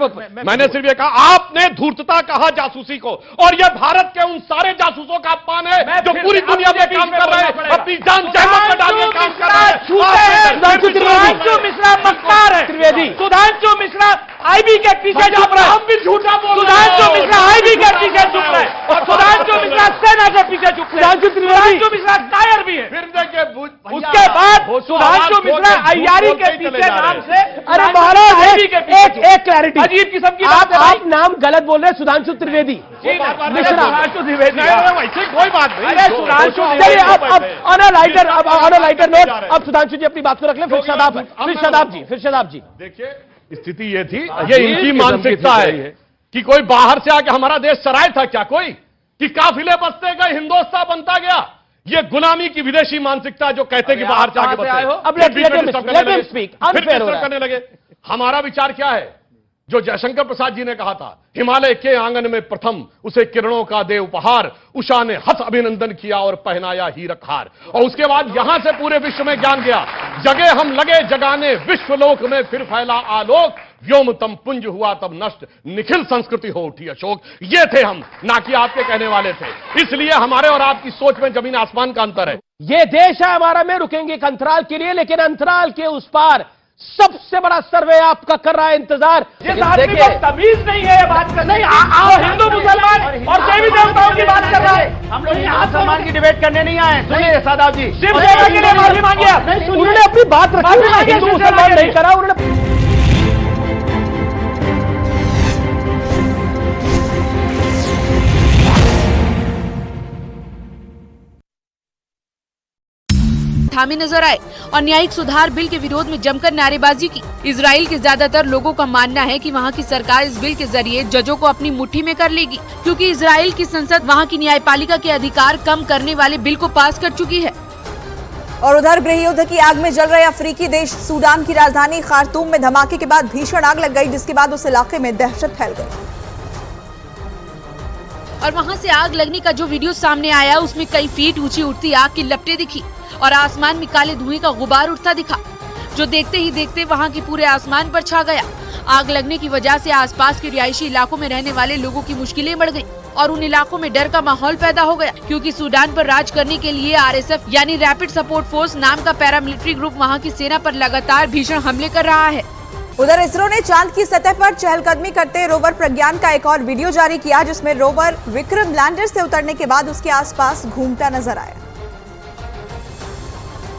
मैंने सिर्फ ये कहा, आपने धूर्तता कहा जासूसी को, और यह भारत के उन सारे जासूसों का अपमान है जो पूरी दुनिया में काम कर रहे हैं, अपनी जान जहमत में डाल के काम कर रहे हैं। सुधांशु मिश्रा मक्कार है। त्रिवेदी, सुधांशु मिश्रा आईबी के पीछे छुप रहे हैं। हम भी झूठा बोल रहे हैं। सुधांशु मिश्रा आईबी के पीछे छुप रहे हैं, और सुधांशु मिश्रा सेना के पीछे छुप रहे हैं। सुधांशु मिश्रा कायर भी है। फिर देखिए, उसके बाद सुधांशु मिश्रा अय्यारी के पीछे नाम से, अरे महाराज एक क्लैरिटी, अजीब किस्म की आप नाम गलत बोल रहे हैं। सुधांशु त्रिवेदी मिश्रा, सुधांशु त्रिवेदी, वैसे कोई बात नहीं। अरे सुधांशु, चलिए अब ऑन अ लाइटर नोट, अब सुधांशु जी अपनी बात को रख लें, फिर शदाब जी। देखिए, स्थिति ये थी, ये इनकी मानसिकता है कि कोई बाहर से आके हमारा देश सराय था क्या कोई, कि काफिले बसते गए हिंदोस्तान बनता गया। ये गुलामी की विदेशी मानसिकता जो कहते कि बाहर से आके करने लगे। हमारा विचार क्या है? जो जयशंकर प्रसाद जी ने कहा था, हिमालय के आंगन में प्रथम उसे किरणों का दे उपहार, उषा ने हंस अभिनंदन किया और पहनाया हीरक हार। और उसके बाद यहां से पूरे विश्व में ज्ञान गया, जगे हम लगे जगाने विश्वलोक में फिर फैला आलोक, व्योमतम पुंज हुआ तब नष्ट, निखिल संस्कृति हो उठी अशोक। ये थे हम, ना कि आपके कहने वाले थे। इसलिए हमारे और आपकी सोच में जमीन आसमान का अंतर है। ये देश है हमारा, में रुकेंगे एक अंतराल के लिए, लेकिन अंतराल के उस पार सबसे बड़ा सर्वे आपका कर रहा है इंतजार। जिस आदमी को तमीज नहीं है ये बात करने की, हिंदू मुसलमान और देवी देवताओं की बात कर रहा है। हम लोग यहाँ मुसलमान की डिबेट करने नहीं आए। सुनिए सादाब जी, सिर्फ के लिए माफी मांगिए। उन्होंने अपनी बात रखी, हिंदू मुसलमान नहीं करा उन्होंने। थामे नजर आए और न्यायिक सुधार बिल के विरोध में जमकर नारेबाजी की। इजराइल के ज्यादातर लोगों का मानना है कि वहां की सरकार इस बिल के जरिए जजों को अपनी मुट्ठी में कर लेगी, क्योंकि इजराइल की संसद वहां की न्यायपालिका के अधिकार कम करने वाले बिल को पास कर चुकी है। और उधर गृह युद्ध की आग में जल रहे अफ्रीकी देश सूडान की राजधानी खार्तूम में धमाके के बाद भीषण आग लग गई, जिसके बाद उस इलाके में दहशत फैल गई। और वहां से आग लगने का जो वीडियो सामने आया उसमें कई फीट ऊंची उठती आग की लपटें दिखी और आसमान में काले धुएं का गुबार उठता दिखा, जो देखते ही देखते वहां के पूरे आसमान पर छा गया। आग लगने की वजह से आसपास के रिहायशी इलाकों में रहने वाले लोगों की मुश्किलें बढ़ गई और उन इलाकों में डर का माहौल पैदा हो गया, क्योंकि सूडान पर राज करने के लिए RSF यानी रैपिड सपोर्ट फोर्स नाम का पैरामिलिट्री ग्रुप वहां की सेना पर लगातार भीषण हमले कर रहा है। उधर इसरो ने चांद की सतह पर चहलकदमी करते रोवर प्रज्ञान का एक और वीडियो जारी किया, जिसमें रोवर विक्रम लैंडर से उतरने के बाद उसके आसपास घूमता नजर आया।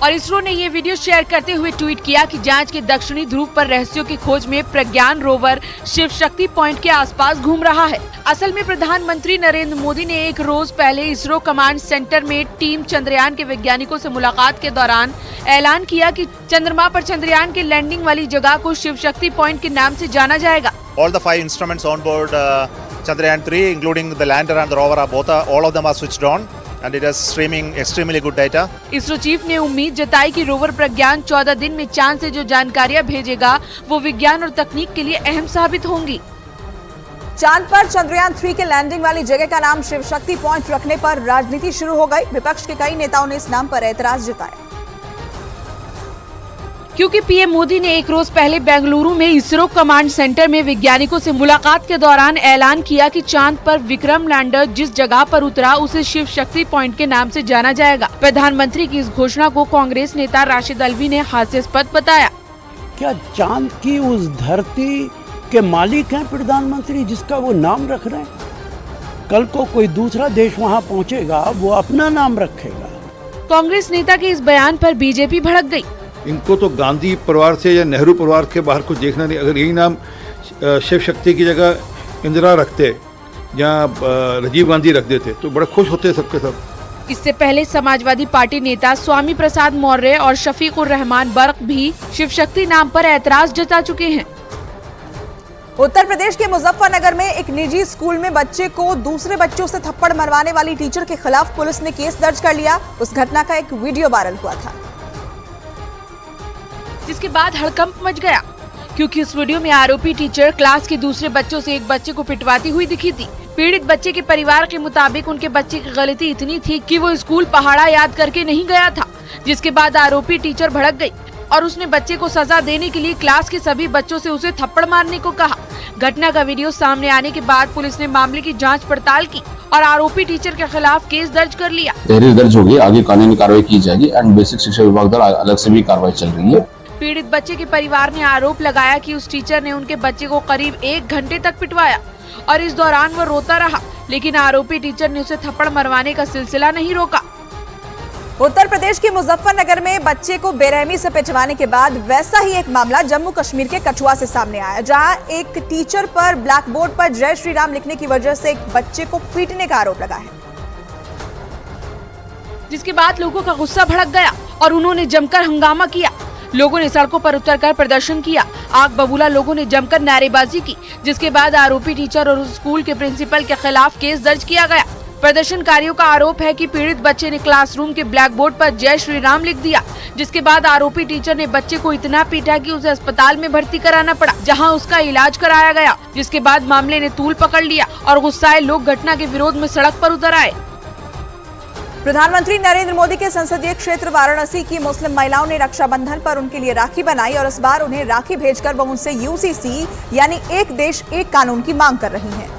और इसरो ने ये वीडियो शेयर करते हुए ट्वीट किया कि जांच के दक्षिणी ध्रुव पर रहस्यों की खोज में प्रज्ञान रोवर शिव शक्ति पॉइंट के आसपास घूम रहा है। असल में प्रधानमंत्री नरेंद्र मोदी ने एक रोज पहले इसरो कमांड सेंटर में टीम चंद्रयान के वैज्ञानिकों से मुलाकात के दौरान ऐलान किया कि चंद्रमा पर चंद्रयान के लैंडिंग वाली जगह को शिव शक्ति पॉइंट के नाम से जाना जाएगा। All the 5 instruments on board Chandrayaan-3, including the lander and the rover, all of them are switched on. And it is streaming extremely good data. ISRO chief ने उम्मीद जताई कि रोवर प्रज्ञान 14 दिन में चांद से जो जानकारियां भेजेगा वो विज्ञान और तकनीक के लिए अहम साबित होंगी। चांद पर चंद्रयान-3 के लैंडिंग वाली जगह का नाम शिव शक्ति पॉइंट रखने पर राजनीति शुरू हो गई। विपक्ष के कई नेताओं ने इस नाम पर ऐतराज जताया, क्योंकि पीएम मोदी ने एक रोज पहले बेंगलुरु में इसरो कमांड सेंटर में वैज्ञानिकों से मुलाकात के दौरान ऐलान किया कि चांद पर विक्रम लैंडर जिस जगह पर उतरा उसे शिव शक्ति पॉइंट के नाम से जाना जाएगा। प्रधानमंत्री की इस घोषणा को कांग्रेस नेता राशिद अल्वी ने हास्यास्पद बताया। क्या चांद की उस धरती के मालिक हैं प्रधानमंत्री जिसका वो नाम रख रहे हैं? कल को कोई दूसरा देश वहाँ पहुँचेगा, वो अपना नाम रखेगा। कांग्रेस नेता के इस बयान पर बीजेपी भड़क गई। इनको तो गांधी परिवार से या नेहरू परिवार के बाहर कुछ देखना नहीं। अगर यही नाम शिव शक्ति की जगह इंदिरा रखते या राजीव गांधी रख देते तो बड़े खुश होते सबके सब। इससे पहले समाजवादी पार्टी नेता स्वामी प्रसाद मौर्य और शफीकुर रहमान बर्क भी शिव शक्ति नाम पर ऐतराज जता चुके हैं। उत्तर प्रदेश के मुजफ्फरनगर में एक निजी स्कूल में बच्चे को दूसरे बच्चों से थप्पड़ मरवाने वाली टीचर के खिलाफ पुलिस ने केस दर्ज कर लिया। उस घटना का एक वीडियो वायरल हुआ था, जिसके बाद हड़कंप मच गया, क्योंकि उस वीडियो में आरोपी टीचर क्लास के दूसरे बच्चों से एक बच्चे को पिटवाती हुई दिखी थी। पीड़ित बच्चे के परिवार के मुताबिक उनके बच्चे की गलती इतनी थी कि वो स्कूल पहाड़ा याद करके नहीं गया था, जिसके बाद आरोपी टीचर भड़क गई और उसने बच्चे को सजा देने के लिए क्लास के सभी बच्चों से उसे थप्पड़ मारने को कहा। घटना का वीडियो सामने आने के बाद पुलिस ने मामले की जाँच पड़ताल की और आरोपी टीचर के खिलाफ केस दर्ज कर लिया। तहरीर दर्ज होगी, आगे कानूनी कार्रवाई की जाएगी एंड बेसिक शिक्षा विभाग द्वारा अलग से भी कार्रवाई चल रही है। पीड़ित बच्चे के परिवार ने आरोप लगाया कि उस टीचर ने उनके बच्चे को करीब 1 घंटे तक पिटवाया और इस दौरान वो रोता रहा, लेकिन आरोपी टीचर ने उसे थप्पड़ मरवाने का सिलसिला नहीं रोका। उत्तर प्रदेश के मुजफ्फरनगर में बच्चे को बेरहमी से पिटवाने के बाद वैसा ही एक मामला जम्मू कश्मीर के कठुआ से सामने आया, जहां एक टीचर पर ब्लैक बोर्ड पर जय श्री राम लिखने की वजह से एक बच्चे को पीटने का आरोप लगा है, जिसके बाद लोगों का गुस्सा भड़क गया और उन्होंने जमकर हंगामा किया। लोगों ने सड़कों पर उतरकर प्रदर्शन किया, आग बबूला लोगों ने जमकर नारेबाजी की, जिसके बाद आरोपी टीचर और उस स्कूल के प्रिंसिपल के खिलाफ केस दर्ज किया गया। प्रदर्शनकारियों का आरोप है कि पीड़ित बच्चे ने क्लासरूम के ब्लैक बोर्ड पर जय श्री राम लिख दिया, जिसके बाद आरोपी टीचर ने बच्चे को इतना पीटा कि उसे अस्पताल में भर्ती कराना पड़ा, जहां उसका इलाज कराया गया। जिसके बाद मामले ने तूल पकड़ लिया और गुस्साए लोग घटना के विरोध में सड़क पर उतर आए। प्रधानमंत्री नरेंद्र मोदी के संसदीय क्षेत्र वाराणसी की मुस्लिम महिलाओं ने रक्षाबंधन पर उनके लिए राखी बनाई और इस बार उन्हें राखी भेजकर वो उनसे यूसीसी यानी एक देश एक कानून की मांग कर रही हैं,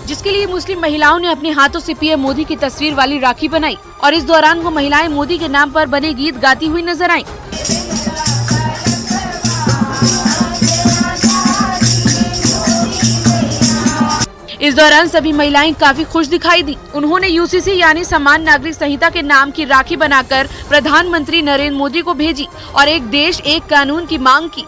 जिसके लिए मुस्लिम महिलाओं ने अपने हाथों से पीएम मोदी की तस्वीर वाली राखी बनाई और इस दौरान वो महिलाएं मोदी के नाम पर बने गीत गाती हुई नजर आईं। इस दौरान सभी महिलाएं काफी खुश दिखाई दी। उन्होंने यूसीसी यानी समान नागरिक संहिता के नाम की राखी बनाकर प्रधानमंत्री नरेंद्र मोदी को भेजी और एक देश एक कानून की मांग की।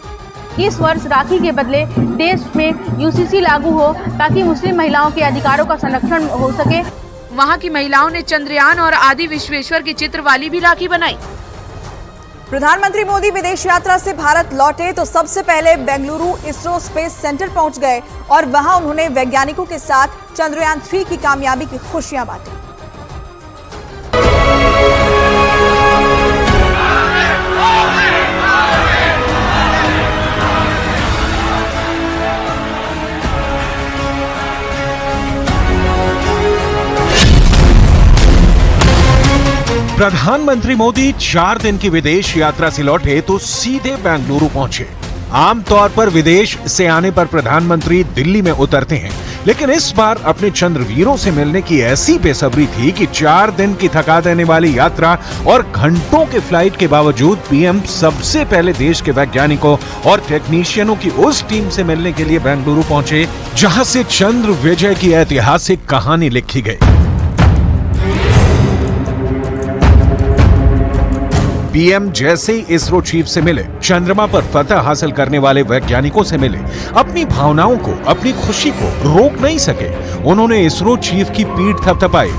इस वर्ष राखी के बदले देश में यूसीसी लागू हो ताकि मुस्लिम महिलाओं के अधिकारों का संरक्षण हो सके। वहां की महिलाओं ने चंद्रयान और आदि विश्वेश्वर की चित्र वाली भी राखी बनाई। प्रधानमंत्री मोदी विदेश यात्रा से भारत लौटे तो सबसे पहले बेंगलुरु इसरो स्पेस सेंटर पहुंच गए और वहां उन्होंने वैज्ञानिकों के साथ चंद्रयान 3 की कामयाबी की खुशियां बांटी। प्रधानमंत्री मोदी 4 दिन की विदेश यात्रा से लौटे तो सीधे बेंगलुरु पहुंचे। आमतौर पर विदेश से आने पर प्रधानमंत्री दिल्ली में उतरते हैं, लेकिन इस बार अपने चंद्रवीरों से मिलने की ऐसी बेसब्री थी कि 4 दिन की थका देने वाली यात्रा और घंटों के फ्लाइट के बावजूद पीएम सबसे पहले देश के वैज्ञानिकों और टेक्नीशियनों की उस टीम से मिलने के लिए बेंगलुरु पहुंचे जहां से चंद्र विजय की ऐतिहासिक कहानी लिखी गई। पीएम जैसे ही इसरो चीफ से मिले, चंद्रमा पर फतह हासिल करने वाले वैज्ञानिकों से मिले, अपनी भावनाओं को, अपनी खुशी को रोक नहीं सके। उन्होंने इसरो चीफ की पीठ थपथपाई,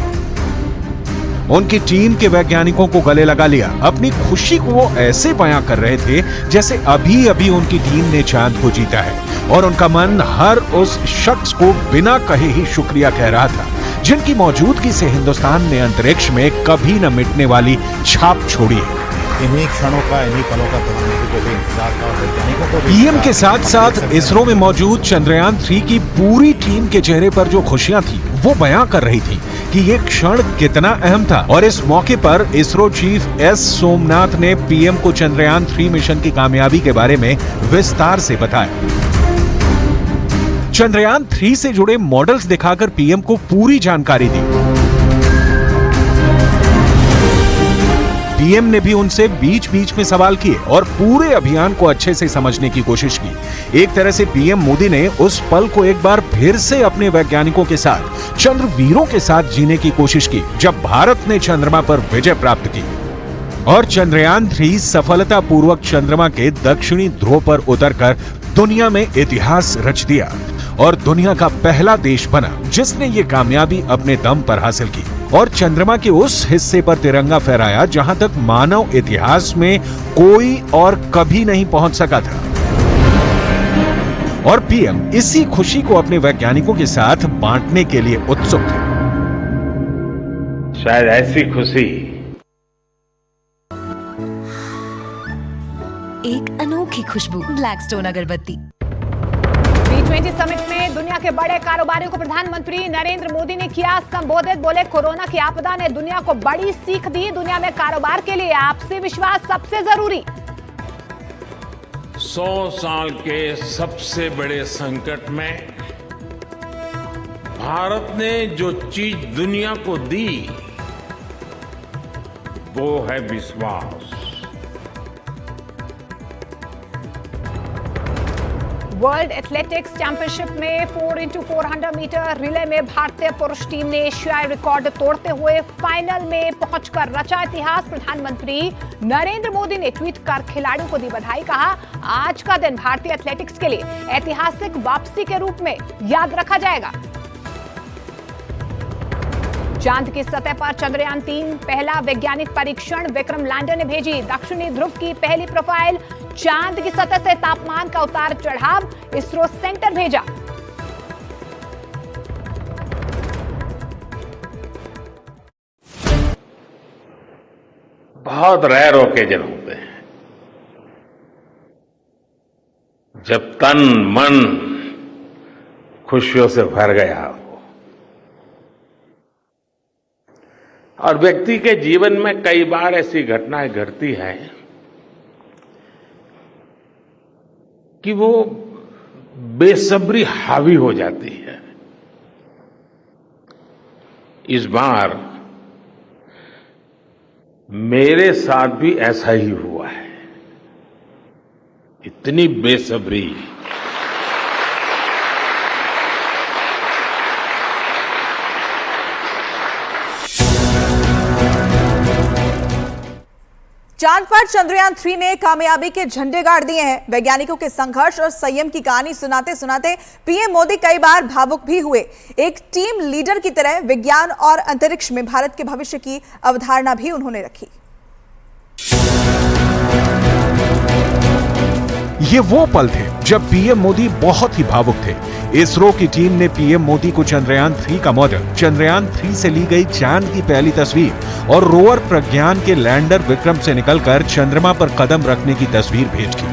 उनकी टीम के वैज्ञानिकों को गले लगा लिया। अपनी खुशी को वो ऐसे बयां कर रहे थे जैसे अभी अभी उनकी टीम ने चांद को जीता है, और उनका मन हर उस शख्स को बिना कहे ही शुक्रिया कह रहा था जिनकी मौजूदगी से हिंदुस्तान ने अंतरिक्ष में कभी न मिटने वाली छाप छोड़ी है। इन्हीं क्षणों का, इन्हीं पलों का प्रधानमंत्री को भी इंतजार था, वैज्ञानिकों को भी। पीएम के साथ साथ इसरो में मौजूद चंद्रयान 3 की पूरी टीम के चेहरे पर जो खुशियां थी वो बयां कर रही थी कि ये क्षण कितना अहम था। और इस मौके पर इसरो चीफ एस सोमनाथ ने पीएम को चंद्रयान 3 मिशन की कामयाबी के बारे में विस्तार से बताया। चंद्रयान 3 से जुड़े मॉडल्स दिखाकर पीएम को पूरी जानकारी दी। पीएम ने भी उनसे बीच बीच में सवाल किए और पूरे अभियान को अच्छे से समझने की कोशिश की। एक तरह से पीएम मोदी ने उस पल को एक बार फिर से अपने वैज्ञानिकों के साथ, चंद्रवीरों के साथ जीने की कोशिश की जब भारत ने चंद्रमा पर विजय प्राप्त की और चंद्रयान 3 सफलतापूर्वक चंद्रमा के दक्षिणी ध्रुव पर उतरकर दुनिया में इतिहास रच दिया और दुनिया का पहला देश बना जिसने ये कामयाबी अपने दम पर हासिल की और चंद्रमा के उस हिस्से पर तिरंगा फहराया जहां तक मानव इतिहास में कोई और कभी नहीं पहुंच सका था। और पीएम इसी खुशी को अपने वैज्ञानिकों के साथ बांटने के लिए उत्सुक थे। शायद ऐसी खुशी एक अनोखी खुशबू, ब्लैकस्टोन अगरबत्ती। G20 समिट में दुनिया के बड़े कारोबारियों को प्रधानमंत्री नरेंद्र मोदी ने किया संबोधित। बोले, कोरोना की आपदा ने दुनिया को बड़ी सीख दी। दुनिया में कारोबार के लिए आपसी विश्वास सबसे जरूरी। 100 साल के सबसे बड़े संकट में भारत ने जो चीज दुनिया को दी वो है विश्वास। वर्ल्ड एथलेटिक्स चैंपियनशिप में 4x400 मीटर रिले में भारतीय पुरुष टीम ने एशियाई रिकॉर्ड तोड़ते हुए फाइनल में पहुंचकर रचा इतिहास। प्रधानमंत्री नरेंद्र मोदी ने ट्वीट कर खिलाड़ियों को दी बधाई। कहा, आज का दिन भारतीय एथलेटिक्स के लिए ऐतिहासिक वापसी के रूप में याद रखा जाएगा। चांद की सतह पर चंद्रयान 3 पहला वैज्ञानिक परीक्षण। विक्रम लैंडर ने भेजी दक्षिणी ध्रुव की पहली प्रोफाइल। चांद की सतह से तापमान का उतार चढ़ाव, इसरो सेंटर भेजा। बहुत रेयर ओकेजन होते हैं जब तन मन खुशियों से भर गया हो और व्यक्ति के जीवन में कई बार ऐसी घटनाएं घटती हैं कि वो बेसब्री हावी हो जाती है। इस बार मेरे साथ भी ऐसा ही हुआ है। इतनी बेसब्री, चांद पर चंद्रयान 3 ने कामयाबी के झंडे गाड़ दिए हैं। वैज्ञानिकों के संघर्ष और संयम की कहानी सुनाते सुनाते पीएम मोदी कई बार भावुक भी हुए। एक टीम लीडर की तरह विज्ञान और अंतरिक्ष में भारत के भविष्य की अवधारणा भी उन्होंने रखी। ये वो पल थे जब पीएम मोदी बहुत ही भावुक थे। इसरो की टीम ने पीएम मोदी को चंद्रयान 3 का मॉडल, चंद्रयान 3 से ली गई चांद की पहली तस्वीर और रोवर प्रज्ञान के लैंडर विक्रम से निकलकर चंद्रमा पर कदम रखने की तस्वीर भेज की।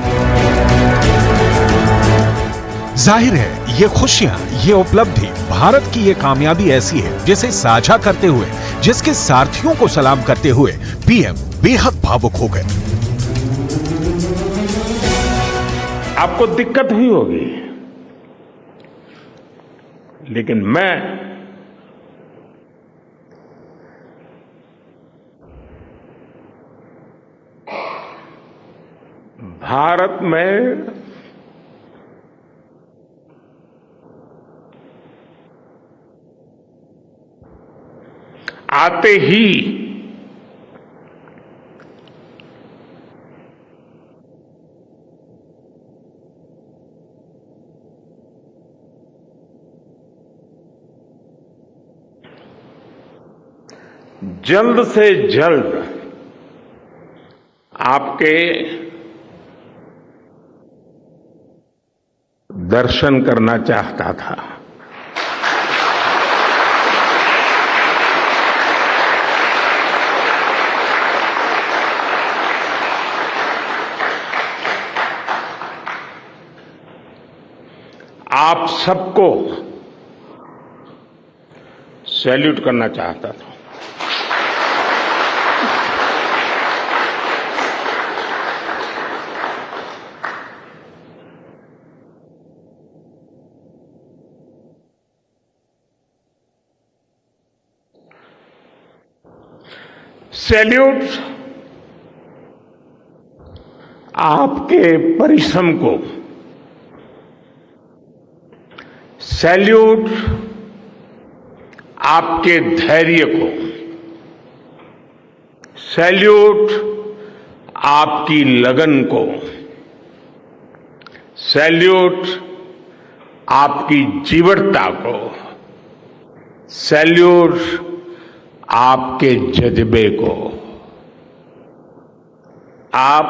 जाहिर है ये खुशियां, ये उपलब्धि, भारत की ये कामयाबी ऐसी है जिसे साझा करते हुए, जिसके सारथियों को सलाम करते हुए पीएम बेहद भावुक हो गए। आपको दिक्कत हुई होगी, लेकिन मैं भारत में आते ही जल्द से जल्द आपके दर्शन करना चाहता था। आप सबको सैल्यूट करना चाहता था। सैल्यूट आपके परिश्रम को, सैल्यूट आपके धैर्य को, सैल्यूट आपकी लगन को, सैल्यूट आपकी जीवटता को, सैल्यूट आपके जज्बे को। आप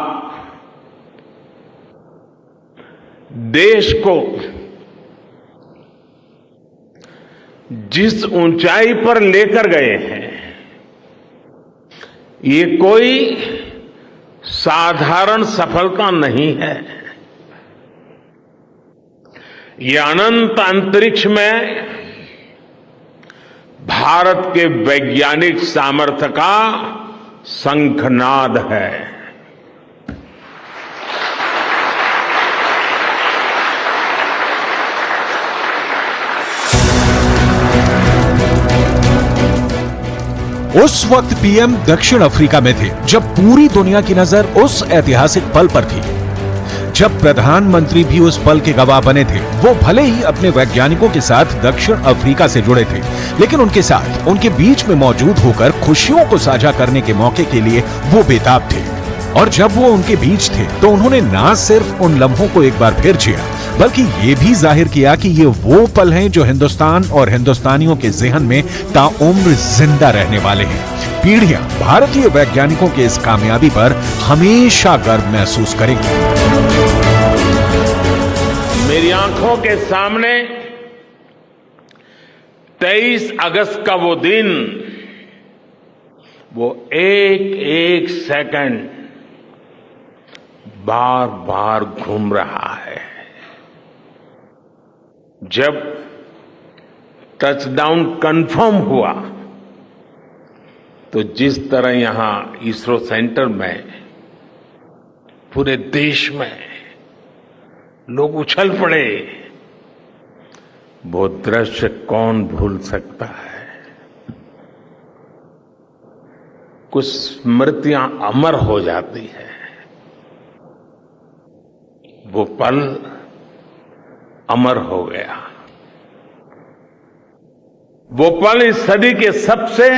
देश को जिस ऊंचाई पर लेकर गए हैं, ये कोई साधारण सफलता नहीं है। ये अनंत अंतरिक्ष में भारत के वैज्ञानिक सामर्थ्य का शंखनाद है। उस वक्त पीएम दक्षिण अफ्रीका में थे जब पूरी दुनिया की नजर उस ऐतिहासिक पल पर थी। जब प्रधानमंत्री भी उस पल के गवाह बने थे। वो भले ही अपने वैज्ञानिकों के साथ दक्षिण अफ्रीका से जुड़े थे, लेकिन उनके साथ, उनके बीच में मौजूद होकर खुशियों को साझा करने के मौके के लिए वो बेताब थे। और जब वो उनके बीच थे तो उन्होंने ना सिर्फ उन लम्हों को एक बार फिर जिया, बल्कि ये भी जाहिर किया कि ये वो पल हैं जो हिंदुस्तान और हिंदुस्तानियों के ज़हन में ताउम्र जिंदा रहने वाले हैं। पीढ़ियां भारतीय वैज्ञानिकों के इस कामयाबी पर हमेशा गर्व महसूस करेंगी। मेरी आंखों के सामने 23 अगस्त का वो दिन, वो एक सेकंड बार बार घूम रहा है। जब टचडाउन कंफर्म हुआ तो जिस तरह यहां इसरो सेंटर में, पूरे देश में लोग उछल पड़े, वो दृश्य कौन भूल सकता है। कुछ स्मृतियां अमर हो जाती है। वो पल अमर हो गया। वो पल इस सदी के सबसे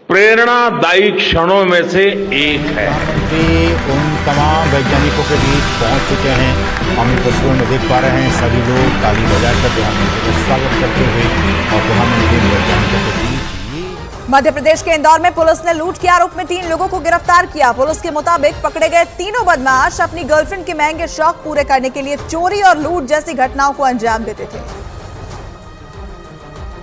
प्रेरणादायी क्षणों में से एक है। प्रधानमंत्री उन तमाम वैज्ञानिकों के बीच पहुंच चुके हैं। हम इन तस्वीरों में देख पा रहे हैं सभी लोग ताली बजाकर प्रधानमंत्री का स्वागत करते हुए और प्रधानमंत्री वैज्ञानिकों के बीच। मध्य प्रदेश के इंदौर में पुलिस ने लूट के आरोप में 3 लोगों को गिरफ्तार किया। पुलिस के मुताबिक पकड़े गए तीनों बदमाश अपनी गर्लफ्रेंड के महंगे शौक पूरे करने के लिए चोरी और लूट जैसी घटनाओं को अंजाम देते थे,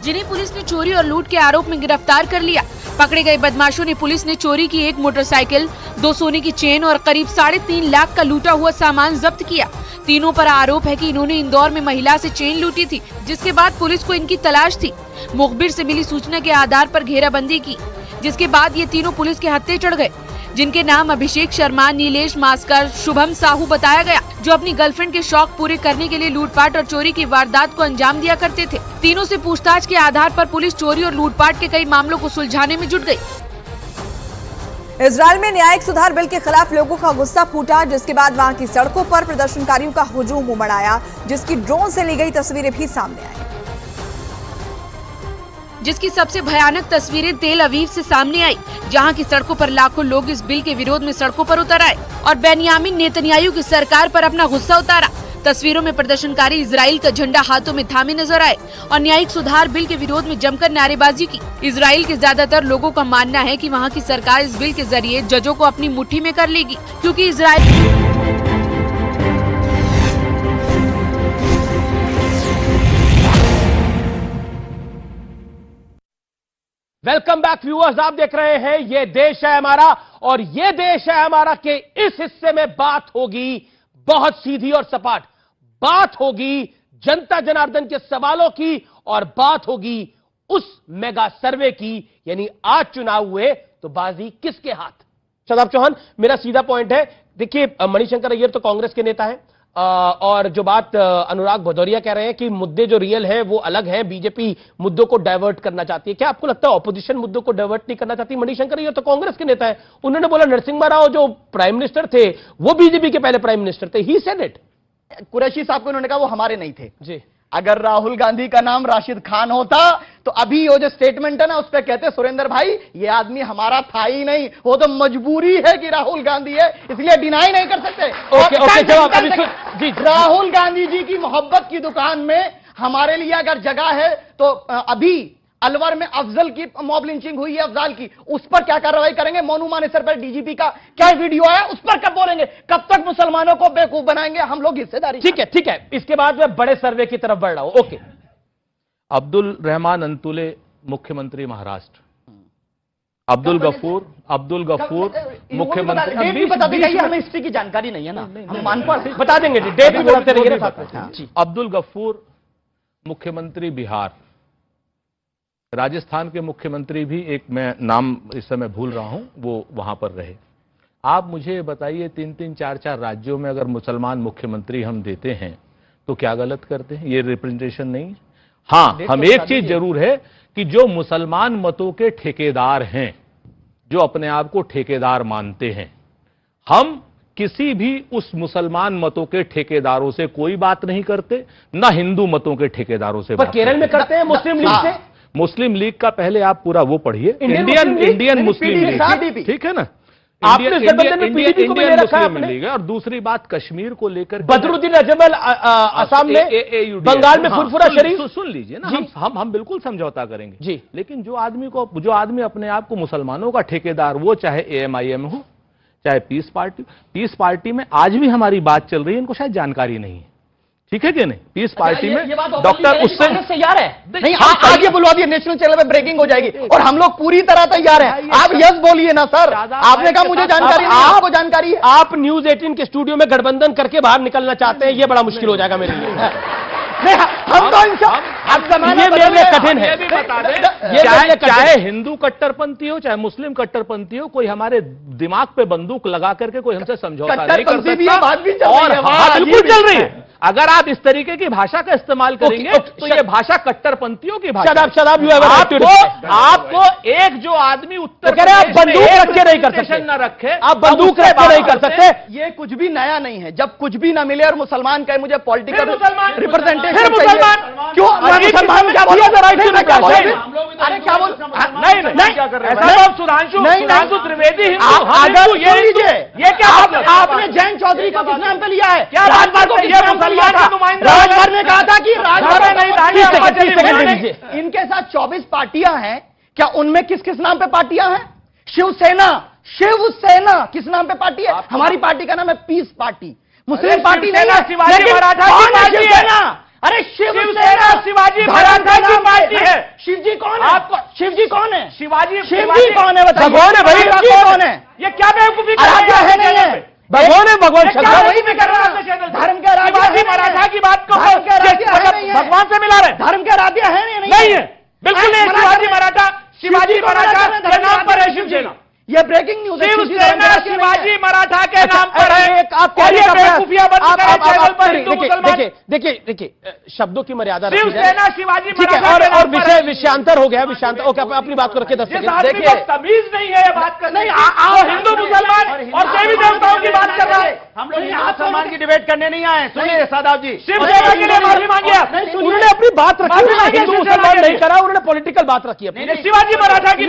जिन्हें पुलिस ने चोरी और लूट के आरोप में गिरफ्तार कर लिया। पकड़े गए बदमाशों ने पुलिस ने चोरी की 1 मोटरसाइकिल, 2 सोने की चेन और करीब 3.5 लाख का लूटा हुआ सामान जब्त किया। तीनों पर आरोप है कि इन्होंने इंदौर में महिला से चेन लूटी थी, जिसके बाद पुलिस को इनकी तलाश थी। मुखबिर से मिली सूचना के आधार पर घेराबंदी की, जिसके बाद ये तीनों पुलिस के हत्थे चढ़ गए, जिनके नाम अभिषेक शर्मा, नीलेश मास्कर, शुभम साहू बताया गया, जो अपनी गर्लफ्रेंड के शौक पूरे करने के लिए लूटपाट और चोरी की वारदात को अंजाम दिया करते थे। तीनों से पूछताछ के आधार पर पुलिस चोरी और लूटपाट के कई मामलों को सुलझाने में जुट गई। इजरायल में न्यायिक सुधार बिल के खिलाफ लोगों का गुस्सा फूटा, जिसके बाद वहां की सड़कों पर प्रदर्शनकारियों का हुजूम उमड़ आया, जिसकी ड्रोन से ली गई तस्वीरें भी सामने आई। जिसकी सबसे भयानक तस्वीरें तेल अवीव से सामने आई, जहां की सड़कों पर लाखों लोग इस बिल के विरोध में सड़कों पर उतर आए और बेनियामिन नेतन्याहू की सरकार पर अपना गुस्सा उतारा। तस्वीरों में प्रदर्शनकारी इजराइल का झंडा हाथों में थामे नजर आए और न्यायिक सुधार बिल के विरोध में जमकर नारेबाजी की। इजराइल के ज्यादातर लोगों का मानना है कि वहां की सरकार इस बिल के जरिए जजों को अपनी मुट्ठी में कर लेगी, क्योंकि इजराइल वेलकम बैक व्यूअर्स, आप देख रहे हैं ये देश है हमारा, और ये देश है हमारा के इस हिस्से में बात होगी बहुत सीधी और सपाट। बात होगी जनता जनार्दन के सवालों की और बात होगी उस मेगा सर्वे की, यानी आज चुनाव हुए तो बाजी किसके हाथ। शादाब चौहान, मेरा सीधा पॉइंट है, देखिए मणिशंकर अय्यर तो कांग्रेस के नेता हैं, और जो बात अनुराग भदौरिया कह रहे हैं कि मुद्दे जो रियल है वो अलग है, बीजेपी मुद्दों को डाइवर्ट करना चाहती है। क्या आपको लगता है ऑपोजिशन मुद्दों को डाइवर्ट नहीं करना चाहती? मणिशंकर अय्यर तो कांग्रेस के नेता है, उन्होंने बोला नरसिम्हा राव जो प्राइम मिनिस्टर थे वो बीजेपी के पहले प्राइम मिनिस्टर थे, ही सेड इट। कुरैशी साहब को उन्होंने कहा वो हमारे नहीं थे जी। अगर राहुल गांधी का नाम राशिद खान होता तो अभी वो जो स्टेटमेंट है ना उस पर कहते सुरेंद्र भाई ये आदमी हमारा था ही नहीं, वो तो मजबूरी है कि राहुल गांधी है इसलिए डिनाई नहीं कर सकते। जी, राहुल गांधी जी की मोहब्बत की दुकान में हमारे लिए अगर जगह है तो अभी अलवर में अफजल की मॉब लिंचिंग हुई है, अफजाल की, उस पर क्या कार्रवाई करेंगे? मोनू मानेसर पर डीजीपी का क्या वीडियो आया उस पर कब बोलेंगे? कब तक मुसलमानों को बेवकूफ बनाएंगे? हम लोग हिस्सेदारी। ठीक है ठीक है, इसके बाद मैं बड़े सर्वे की तरफ बढ़ रहा हूं। ओके, अब्दुल रहमान अंतुले मुख्यमंत्री महाराष्ट्र, अब्दुल गफूर मुख्यमंत्री। बता देंगे, हमें हिस्ट्री की जानकारी नहीं है ना, हम मान पर बता देंगे, डेट भी बोलते रहिए। अब्दुल गफूर मुख्यमंत्री बिहार, राजस्थान के मुख्यमंत्री भी एक मैं नाम इस समय भूल रहा हूं वो वहां पर रहे। आप मुझे बताइए 3-3, 4-4 राज्यों में अगर मुसलमान मुख्यमंत्री हम देते हैं तो क्या गलत करते हैं? ये रिप्रेजेंटेशन नहीं। हाँ, हम एक चीज जरूर है कि जो मुसलमान मतों के ठेकेदार हैं, जो अपने आप को ठेकेदार मानते हैं, हम किसी भी उस मुसलमान मतों के ठेकेदारों से कोई बात नहीं करते, ना हिंदू मतों के ठेकेदारों से। पर केरल में करते हैं मुस्लिम लीग से। मुस्लिम लीग का पहले आप पूरा वो पढ़िए, इंडियन मुस्लिम लीग, ठीक है ना, इंडियन मुस्लिम लीग है। और दूसरी बात कश्मीर को लेकर बदरुद्दीन अजमल असम में, बंगाल में फुरफुरा शरीफ। सुन लीजिए ना, हम बिल्कुल समझौता करेंगे जी, लेकिन जो आदमी अपने आप को मुसलमानों का ठेकेदार, वो चाहे AMIM हो चाहे पीस पार्टी में आज भी हमारी बात चल रही है, इनको शायद जानकारी नहीं है, ठीक है कि नहीं? पीस पार्टी में डॉक्टर उससे तैयार है नहीं, आज ये बुलवा दिया, नेशनल चैनल पे ब्रेकिंग हो जाएगी और हम लोग पूरी तरह तैयार हैं। आप यस बोलिए ना सर, आपने कहा मुझे जानकारी नहीं, आपको जानकारी है। आप न्यूज 18 के स्टूडियो में गठबंधन करके बाहर निकलना चाहते हैं, ये बड़ा मुश्किल हो जाएगा मेरे लिए। हम तो ये मेरे लिए कठिन है। चाहे हिंदू कट्टरपंथी हो चाहे मुस्लिम कट्टरपंथी हो, कोई हमारे दिमाग पे बंदूक लगा करके कोई हमसे समझौता नहीं कर सकता। और बिल्कुल चल रही है। अगर आप इस तरीके की भाषा का इस्तेमाल करेंगे तो ये भाषा कट्टरपंथियों की भाषा। आपको एक जो आदमी उत्तर आप बंदूक रख के नहीं कर सकते, न रखे, आप बंदूक रख के नहीं कर सकते। ये कुछ भी नया नहीं है। जब कुछ भी ना मिले और मुसलमान कहे मुझे पॉलिटिकल रिप्रेजेंटेशन मुसलमान क्यों? मुसलमान क्या बोल रहे? अरे क्या बोल? नहीं क्या कर रहे हैं? सुधांशु त्रिवेदी हिंदू, ये क्या आपने जैन चौधरी को किस नाम पे लिया है? क्या राजभर को किस नाम पे लिया था? राजभर ने कहा था कि राजभर इनके साथ 24 पार्टियां हैं, क्या उनमें किस किस नाम पे पार्टियां हैं? शिवसेना किस नाम पे पार्टी है? हमारी पार्टी का नाम है पीस पार्टी, मुस्लिम पार्टी नहीं है। शिवाजी मराठा की पार्टी है। अरे शिवसेना शिवाजी मराठा की पार्टी है। शिवजी कौन है? आपको शिवजी कौन है? शिवजी कौन है? बताइए। भगवान है भाई, कौन है? ये क्या बेवकूफी आराध्य है नहीं है? भगवान है, भगवान धर्म के आराध्य शिवाजी मराठा की बात को भगवान से मिला रहे? धर्म के आराध्य है नहीं है, बिल्कुल नहीं। शिवाजी मराठा के नाम पर है शिवसेना। ये ब्रेकिंग न्यूज है। शिवसेना शिवाजी मराठा के नाम पर है। देखिए शब्दों की मर्यादा शिवसेना शिवाजी मराठा और विषयांतर हो गया। विषयांतर ओके, अपनी बात को रखिए। 10 सेकंड। देखिए तमीज नहीं है ये बात करने की। हिंदू मुसलमान और देवी देवताओं की बात कर रहा है। हम लोग यहाँ मुसलमान की डिबेट करने नहीं आए। सुनिए सादाब जी, शिवसेना के लिए माफी मांगिए। उन्होंने अपनी बात रखी, हिंदू मुसलमान नहीं करा, उन्होंने पॉलिटिकल बात रखी है। शिवाजी मराठा की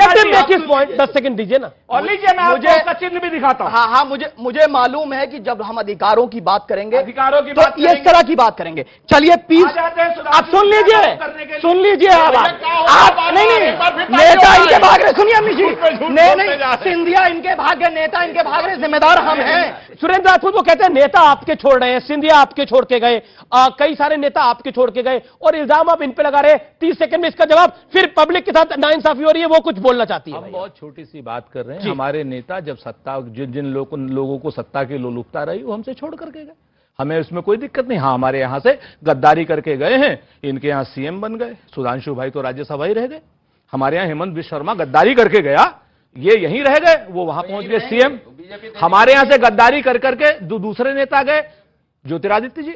10 सेकंड दीजिए ना। और लीजिए, मैं आपको उसका चिन्ह भी दिखाता हूं। हाँ, मुझे मालूम है कि जब हम अधिकारों की बात करेंगे, अधिकारों की तो बात इस तरह की बात करेंगे। चलिए पीस, आप सुन लीजिए आप नहीं, नेता इनके भाग रहे। सुनिए अमित जी, नहीं सिंधिया इनके भाग गए, नेता इनके भाग रहे, जिम्मेदार हम हैं। सुरेंद्र राजपूत वो कहते हैं नेता आपके छोड़ रहे हैं, सिंधिया आपके छोड़ के गए, कई सारे नेता आपके छोड़ के गए, और इल्जाम आप इन पे लगा रहे हैं। 30 सेकंड में इसका जवाब, फिर पब्लिक के साथ नाइंसाफी हो रही है, वो कुछ बोलना चाहती है। हम बहुत छोटी सी बात कर रहे हैं। हमारे नेता जब सत्ता, जिन लोगों को सत्ता की लोलुपता रही, वो हमसे छोड़ करके गए। हमें इसमें कोई दिक्कत नहीं। हाँ, हमारे यहां से गद्दारी करके गए हैं, इनके यहां सीएम बन गए। सुधांशु भाई तो राज्यसभा ही रह गए। हमारे यहां हेमंत बिश्व शर्मा गद्दारी करके गया, ये यहीं रह गए, वो वहां पहुंच गए सीएम। हमारे यहां से गद्दारी कर करके दूसरे नेता गए, ज्योतिरादित्य जी,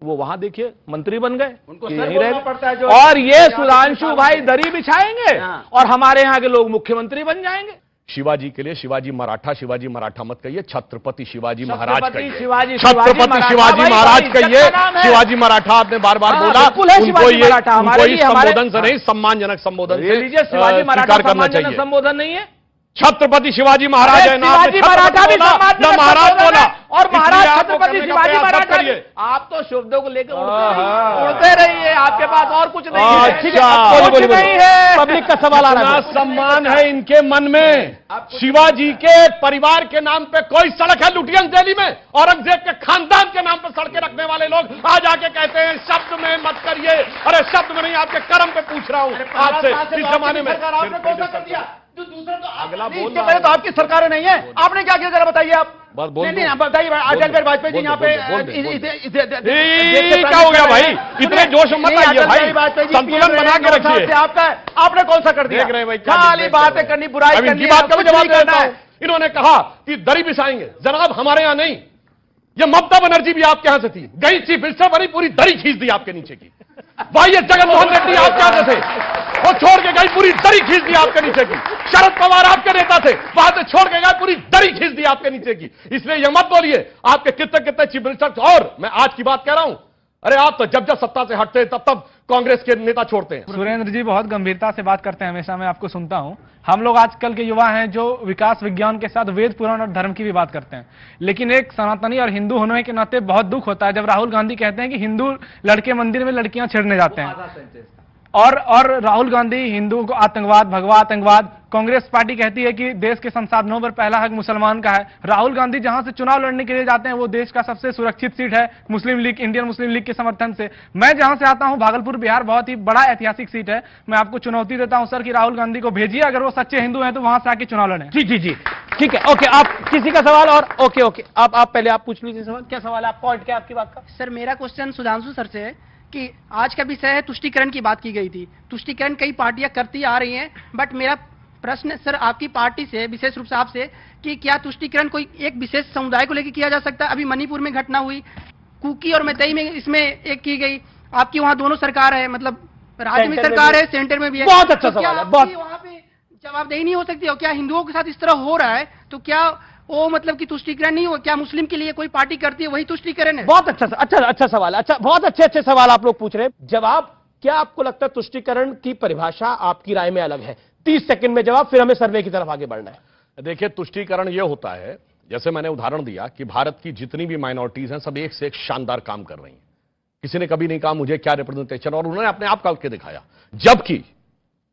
वो वहां देखिए मंत्री बन गए, उनको यहीं रह गए। और ये सुधांशु भाई दरी बिछाएंगे और हमारे यहां के लोग मुख्यमंत्री बन जाएंगे। शिवाजी के लिए शिवाजी मराठा मत कहिए, छत्रपति शिवाजी महाराज कहिए। छत्रपति शिवाजी महाराज कहिए। शिवाजी मराठा आपने बार बार बोला, उनको ये संबोधन से नहीं, सम्मानजनक संबोधन से शिवाजी मराठा करना चाहिए। संबोधन नहीं है। छत्रपति शिवाजी महाराज है ना, शिवाजी मराठा भी महाराज बोला, और महाराज छत्रपति शिवाजी मराठा। आप तो शब्दों को लेकर उड़ते रहिए, आपके पास और कुछ नहीं है। कुछ नहीं है। पब्लिक का सवाल आ रहा है। सम्मान है इनके मन में। शिवाजी के परिवार के नाम पे कोई सड़क है लुटियंस दिल्ली में? औरंगजेब के खानदान के नाम पे सड़कें रखने वाले लोग आज आके कहते हैं शब्द में मत करिए। अरे शब्द में नहीं, आपके कर्म पे पूछ रहा हूं आपसे। इस जमाने में जो दूसरा तो अगला बोल पहले तो आपकी सरकारें नहीं है, आपने क्या किया जरा बताइए आप। नहीं बताइए। अटल बिहारी वाजपेयी जी यहाँ पे क्या हो गया भाई? इतने जोश मत आइए भाई, संतुलन बना के रखिए। आपने कौन सा कर दिया? खाली बातें करनी, बुराई करनी। इनकी बात का भी जवाब देता हूं। इन्होंने कहा कि दरी बिछाएंगे, जनाब हमारे यहाँ नहीं, ये ममता बनर्जी भी आपके यहां से थी, गई चीफ मिनिस्टर बनी, पूरी दरी खींच दी आपके नीचे की। भाई ये जगनमोहन रेड्डी आपके यहां से थे, वो छोड़ के गई, पूरी दरी खींच दी आपके नीचे की। शरद पवार आपके नेता थे, वहां से छोड़ के गए, पूरी दरी खींच दी आपके नीचे की। इसलिए ये मत बोलिए आपके कितने चीफ मिनिस्टर। और मैं आज की बात कह रहा हूं, अरे आप तो जब सत्ता से हटते हैं तब कांग्रेस के नेता छोड़ते हैं। सुरेंद्र जी बहुत गंभीरता से बात करते हैं, हमेशा मैं आपको सुनता हूं। हम लोग आजकल के युवा हैं जो विकास विज्ञान के साथ वेद पुराण और धर्म की भी बात करते हैं, लेकिन एक सनातनी और हिंदू होने के नाते बहुत दुख होता है जब राहुल गांधी कहते हैं कि हिंदू लड़के मंदिर में लड़कियां छेड़ने जाते हैं, और राहुल गांधी हिंदू को आतंकवाद, भगवा आतंकवाद। कांग्रेस पार्टी कहती है कि देश के संसाधनों पर पहला हक मुसलमान का है। राहुल गांधी जहां से चुनाव लड़ने के लिए जाते हैं वो देश का सबसे सुरक्षित सीट है मुस्लिम लीग, इंडियन मुस्लिम लीग के समर्थन से। मैं जहां से आता हूं भागलपुर बिहार, बहुत ही बड़ा ऐतिहासिक सीट है। मैं आपको चुनौती देता हूं सर कि राहुल गांधी को भेजिए, अगर वो सच्चे हिंदू हैं तो वहां से आके चुनाव लड़ें। जी ठीक है, ओके। आप किसी का सवाल और ओके आप पहले आप पूछ लीजिए सवाल। क्या सवाल है? आप पॉइंट क्या आपकी बात का? सर मेरा क्वेश्चन सुधांशु सर से है कि आज का विषय है तुष्टीकरण की बात की गई थी। तुष्टीकरण कई पार्टियां करती आ रही हैं, बट मेरा प्रश्न सर आपकी पार्टी से, विशेष रूप से आपसे, कि क्या तुष्टीकरण कोई एक विशेष समुदाय को लेकर किया जा सकता है? अभी मणिपुर में घटना हुई, कुकी और मैतेई में इसमें एक की गई। आपकी वहां दोनों सरकार है, मतलब राज्य में सरकार है, सेंटर में भी है। बहुत अच्छा सवाल है। वहां पे जवाबदेही नहीं हो सकती? और क्या हिंदुओं के साथ इस तरह हो रहा है तो क्या वो मतलब कि तुष्टीकरण नहीं हो, क्या मुस्लिम के लिए कोई पार्टी करती है वही तुष्टीकरण है? बहुत अच्छा सवाल, अच्छा, बहुत अच्छे सवाल आप लोग पूछ रहे हैं। जवाब, क्या आपको लगता है तुष्टीकरण की परिभाषा आपकी राय में अलग है? 30 सेकंड में जवाब, फिर हमें सर्वे की तरफ आगे बढ़ना है। देखिए, तुष्टीकरण यह होता है, जैसे मैंने उदाहरण दिया कि भारत की जितनी भी माइनॉरिटीज हैं सब एक से एक शानदार काम कर रही हैं। किसी ने कभी नहीं कहा मुझे क्या रिप्रेजेंटेशन, और उन्होंने अपने आप करके दिखाया। जबकि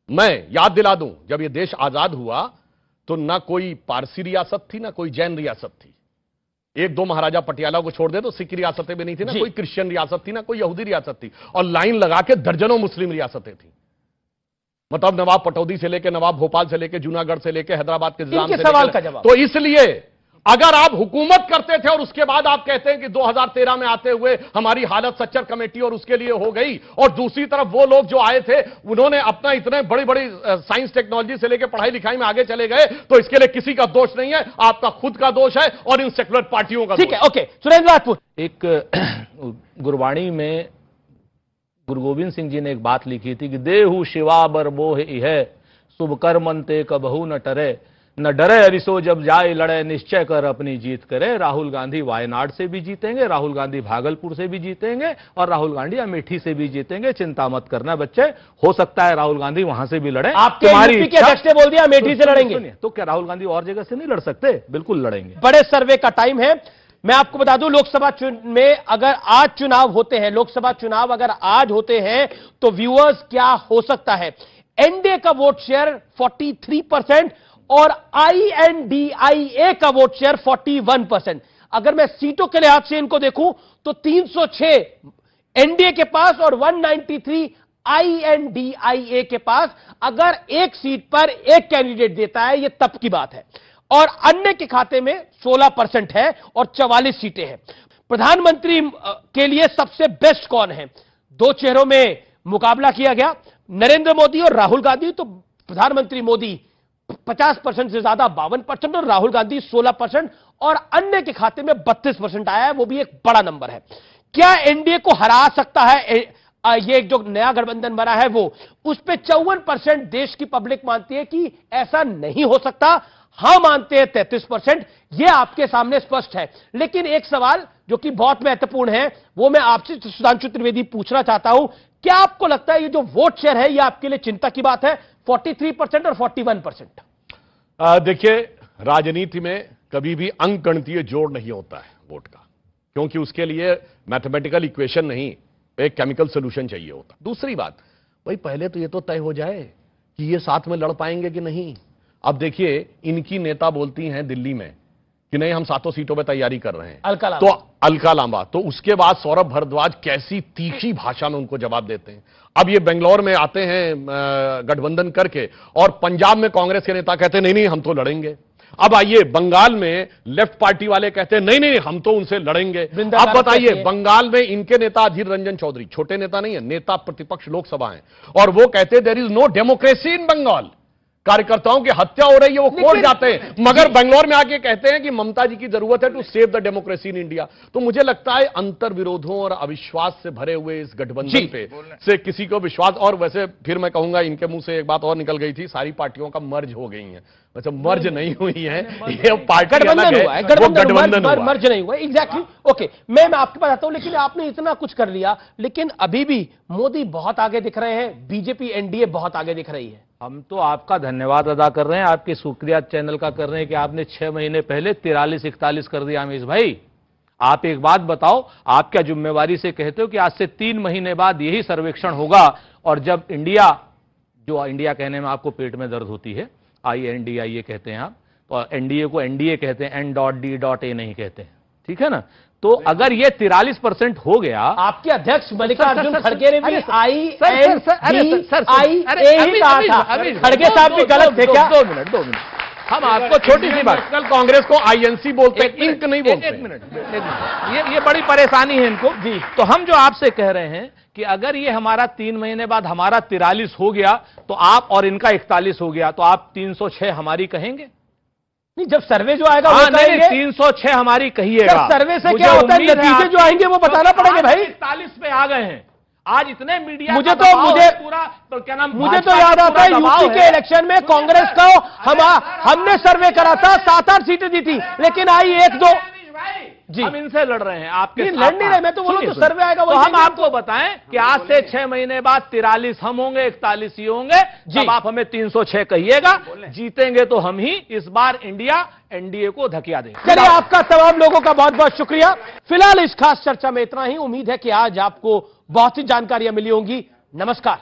मैं याद दिला दूं, जब यह देश आजाद हुआ तो ना कोई पारसी रियासत थी, ना कोई जैन रियासत थी। एक दो महाराजा पटियाला को छोड़ दे तो सिख रियासतें भी नहीं थी, ना कोई क्रिश्चियन रियासत थी, ना कोई यहूदी रियासत थी, और लाइन लगा के दर्जनों मुस्लिम रियासतें थी। मतलब नवाब पटौदी से लेके, नवाब भोपाल से लेके, जूनागढ़ से लेके, हैदराबाद के निजाम से सवाल का जवाब। तो इसलिए अगर आप हुकूमत करते थे और उसके बाद आप कहते हैं कि 2013 में आते हुए हमारी हालत सच्चर कमेटी और उसके लिए हो गई, और दूसरी तरफ वो लोग जो आए थे उन्होंने अपना इतने बड़ी बड़ी साइंस टेक्नोलॉजी से लेकर पढ़ाई लिखाई में आगे चले गए, तो इसके लिए किसी का दोष नहीं है, आपका खुद का दोष है और इन सेकुलर पार्टियों का। ठीक है, ओके। सुरेंद्र राजपूत, एक गुरबाणी में गुरु गोविंद सिंह जी ने एक बात लिखी थी कि देहु शिवा बर मोह इह शुभ कर्मंते कबहू न टरे, न डरे अरिसो जब जाए लड़े निश्चय कर अपनी जीत करे। राहुल गांधी वायनाड से भी जीतेंगे, राहुल गांधी भागलपुर से भी जीतेंगे, और राहुल गांधी अमेठी से भी जीतेंगे। चिंता मत करना बच्चे, हो सकता है राहुल गांधी वहां से भी लड़े। आपके यूपी के अध्यक्ष ने बोल दिया अमेठी से लड़ेंगे, तो क्या राहुल गांधी और जगह से नहीं लड़ सकते? बिल्कुल लड़ेंगे। बड़े सर्वे का टाइम है। मैं आपको बता दूं, लोकसभा में अगर आज चुनाव होते हैं, लोकसभा चुनाव अगर आज होते हैं तो व्यूअर्स क्या हो सकता है? एनडीए का वोट शेयर 43% और INDIA का वोट शेयर 41%। अगर मैं सीटों के लिहाज से इनको देखूं तो 306 एनडीए के पास और 193 INDIA के पास। अगर एक सीट पर एक कैंडिडेट देता है, यह तब की बात है। और अन्य के खाते में 16% है और 44 सीटें हैं। प्रधानमंत्री के लिए सबसे बेस्ट कौन है? दो चेहरों में मुकाबला किया गया, नरेंद्र मोदी और राहुल गांधी। तो प्रधानमंत्री मोदी 50% से ज्यादा 52% और राहुल गांधी 16%, और अन्य के खाते में 32% आया है, वो भी एक बड़ा नंबर है। क्या एनडीए को हरा सकता है ये जो नया गठबंधन बना है वो? उस पर 54% देश की पब्लिक मानती है कि ऐसा नहीं हो सकता, हां मानते हैं 33%। यह आपके सामने स्पष्ट है। लेकिन एक सवाल जो कि बहुत महत्वपूर्ण है, वो मैं आपसे सुधांशु त्रिवेदी पूछना चाहता हूं। क्या आपको लगता है ये जो वोट शेयर है, यह आपके लिए चिंता की बात है? 43% और 41%। देखिए, राजनीति में कभी भी अंकगणितीय जोड़ नहीं होता है वोट का, क्योंकि उसके लिए मैथमेटिकल इक्वेशन नहीं, एक केमिकल सोल्यूशन चाहिए होता। दूसरी बात, भाई पहले तो ये तो तय हो जाए कि ये साथ में लड़ पाएंगे कि नहीं। अब देखिए, इनकी नेता बोलती हैं दिल्ली में कि नहीं हम 7 सीटों पे तैयारी कर रहे हैं, तो अलका लांबा। तो उसके बाद सौरभ भारद्वाज कैसी तीखी भाषा में उनको जवाब देते हैं। अब ये बेंगलोर में आते हैं गठबंधन करके, और पंजाब में कांग्रेस के नेता कहते हैं नहीं नहीं हम तो लड़ेंगे। अब आइए बंगाल में लेफ्ट पार्टी वाले कहते हैं नहीं नहीं हम तो उनसे लड़ेंगे। अब बताइए, बंगाल में इनके नेता अधीर रंजन चौधरी, छोटे नेता नहीं है, नेता प्रतिपक्ष लोकसभा है, और वो कहते हैं there is no democracy in Bengal, कार्यकर्ताओं की हत्या हो रही है, वो कोर्ट जाते हैं, मगर बेंगलोर में आके कहते हैं कि ममता जी की जरूरत है to save the democracy in India. तो मुझे लगता है अंतर विरोधों और अविश्वास से भरे हुए इस गठबंधन पे से किसी को विश्वास, और वैसे फिर मैं कहूंगा इनके मुंह से एक बात और निकल गई थी, सारी पार्टियों का मर्ज हो गई है। वैसे मर्ज नहीं हुई है, ये पार्टी गठबंधन हुआ है, गठबंधन मर्ज नहीं हुआ। एग्जैक्टली, ओके, मैं आपके पास आता हूं। लेकिन आपने इतना कुछ कर लिया, लेकिन अभी भी मोदी बहुत आगे दिख रहे हैं, बीजेपी एनडीए बहुत आगे दिख रही है। हम तो आपका धन्यवाद अदा कर रहे हैं, आपके शुक्रिया चैनल का कर रहे हैं कि आपने 6 महीने पहले 43-41 कर दिया। अमीश भाई, आप एक बात बताओ, आप क्या जिम्मेवारी से कहते हो कि आज से 3 महीने बाद यही सर्वेक्षण होगा, और जब इंडिया, जो इंडिया कहने में आपको पेट में दर्द होती है, INDIA कहते हैं आप, तो एनडीए को एनडीए कहते हैं, N.D.A नहीं कहते हैं, ठीक है ना? तो अगर ये 43% हो गया, आपके अध्यक्ष मल्लिकार्जुन खड़गे ने भी INDIA कहा था। खड़गे साहब भी गलत थे क्या? 2 मिनट हम आपको छोटी सी बात, कांग्रेस को INC बोलते हैं, इंक नहीं बोलते। एक मिनट, ये बड़ी परेशानी है इनको जी। तो हम जो आपसे कह रहे हैं कि अगर ये हमारा 3 महीने बाद हमारा 43 हो गया, तो आप और इनका 41 हो गया, तो आप 306 हमारी कहेंगे? नहीं, जब सर्वे जो आएगा वो कहेंगे। 306 हमारी कहिएगा। सर्वे से क्या होता है, नतीजे जो आएंगे वो बताना पड़ेगा भाई। 41 पे आ गए हैं, आज इतने मीडिया मुझे का तो दबाव मुझे है पूरा, तो क्या नाम, मुझे तो भाजपा याद का आता है पूरा दबाव यूपी के इलेक्शन में कांग्रेस को हमने सर्वे करा था 7-8 सीटें दी थी, लेकिन आई 1-2। जी हम इनसे लड़ रहे हैं, आपके नहीं, लड़ नहीं रहे, मैं तो बोलूं तो सर्वे आएगा तो हम आपको बताएं कि आज से 6 महीने बाद 43 हम होंगे, 41 ये होंगे, जब आप हमें 306 कहिएगा, जीतेंगे तो हम ही। इस बार इंडिया एनडीए को धकिया देगा। चलिए, आपका तमाम लोगों का बहुत बहुत शुक्रिया। फिलहाल इस खास चर्चा में इतना ही। उम्मीद है कि आज आपको बहुत सी जानकारियां मिली होंगी। नमस्कार।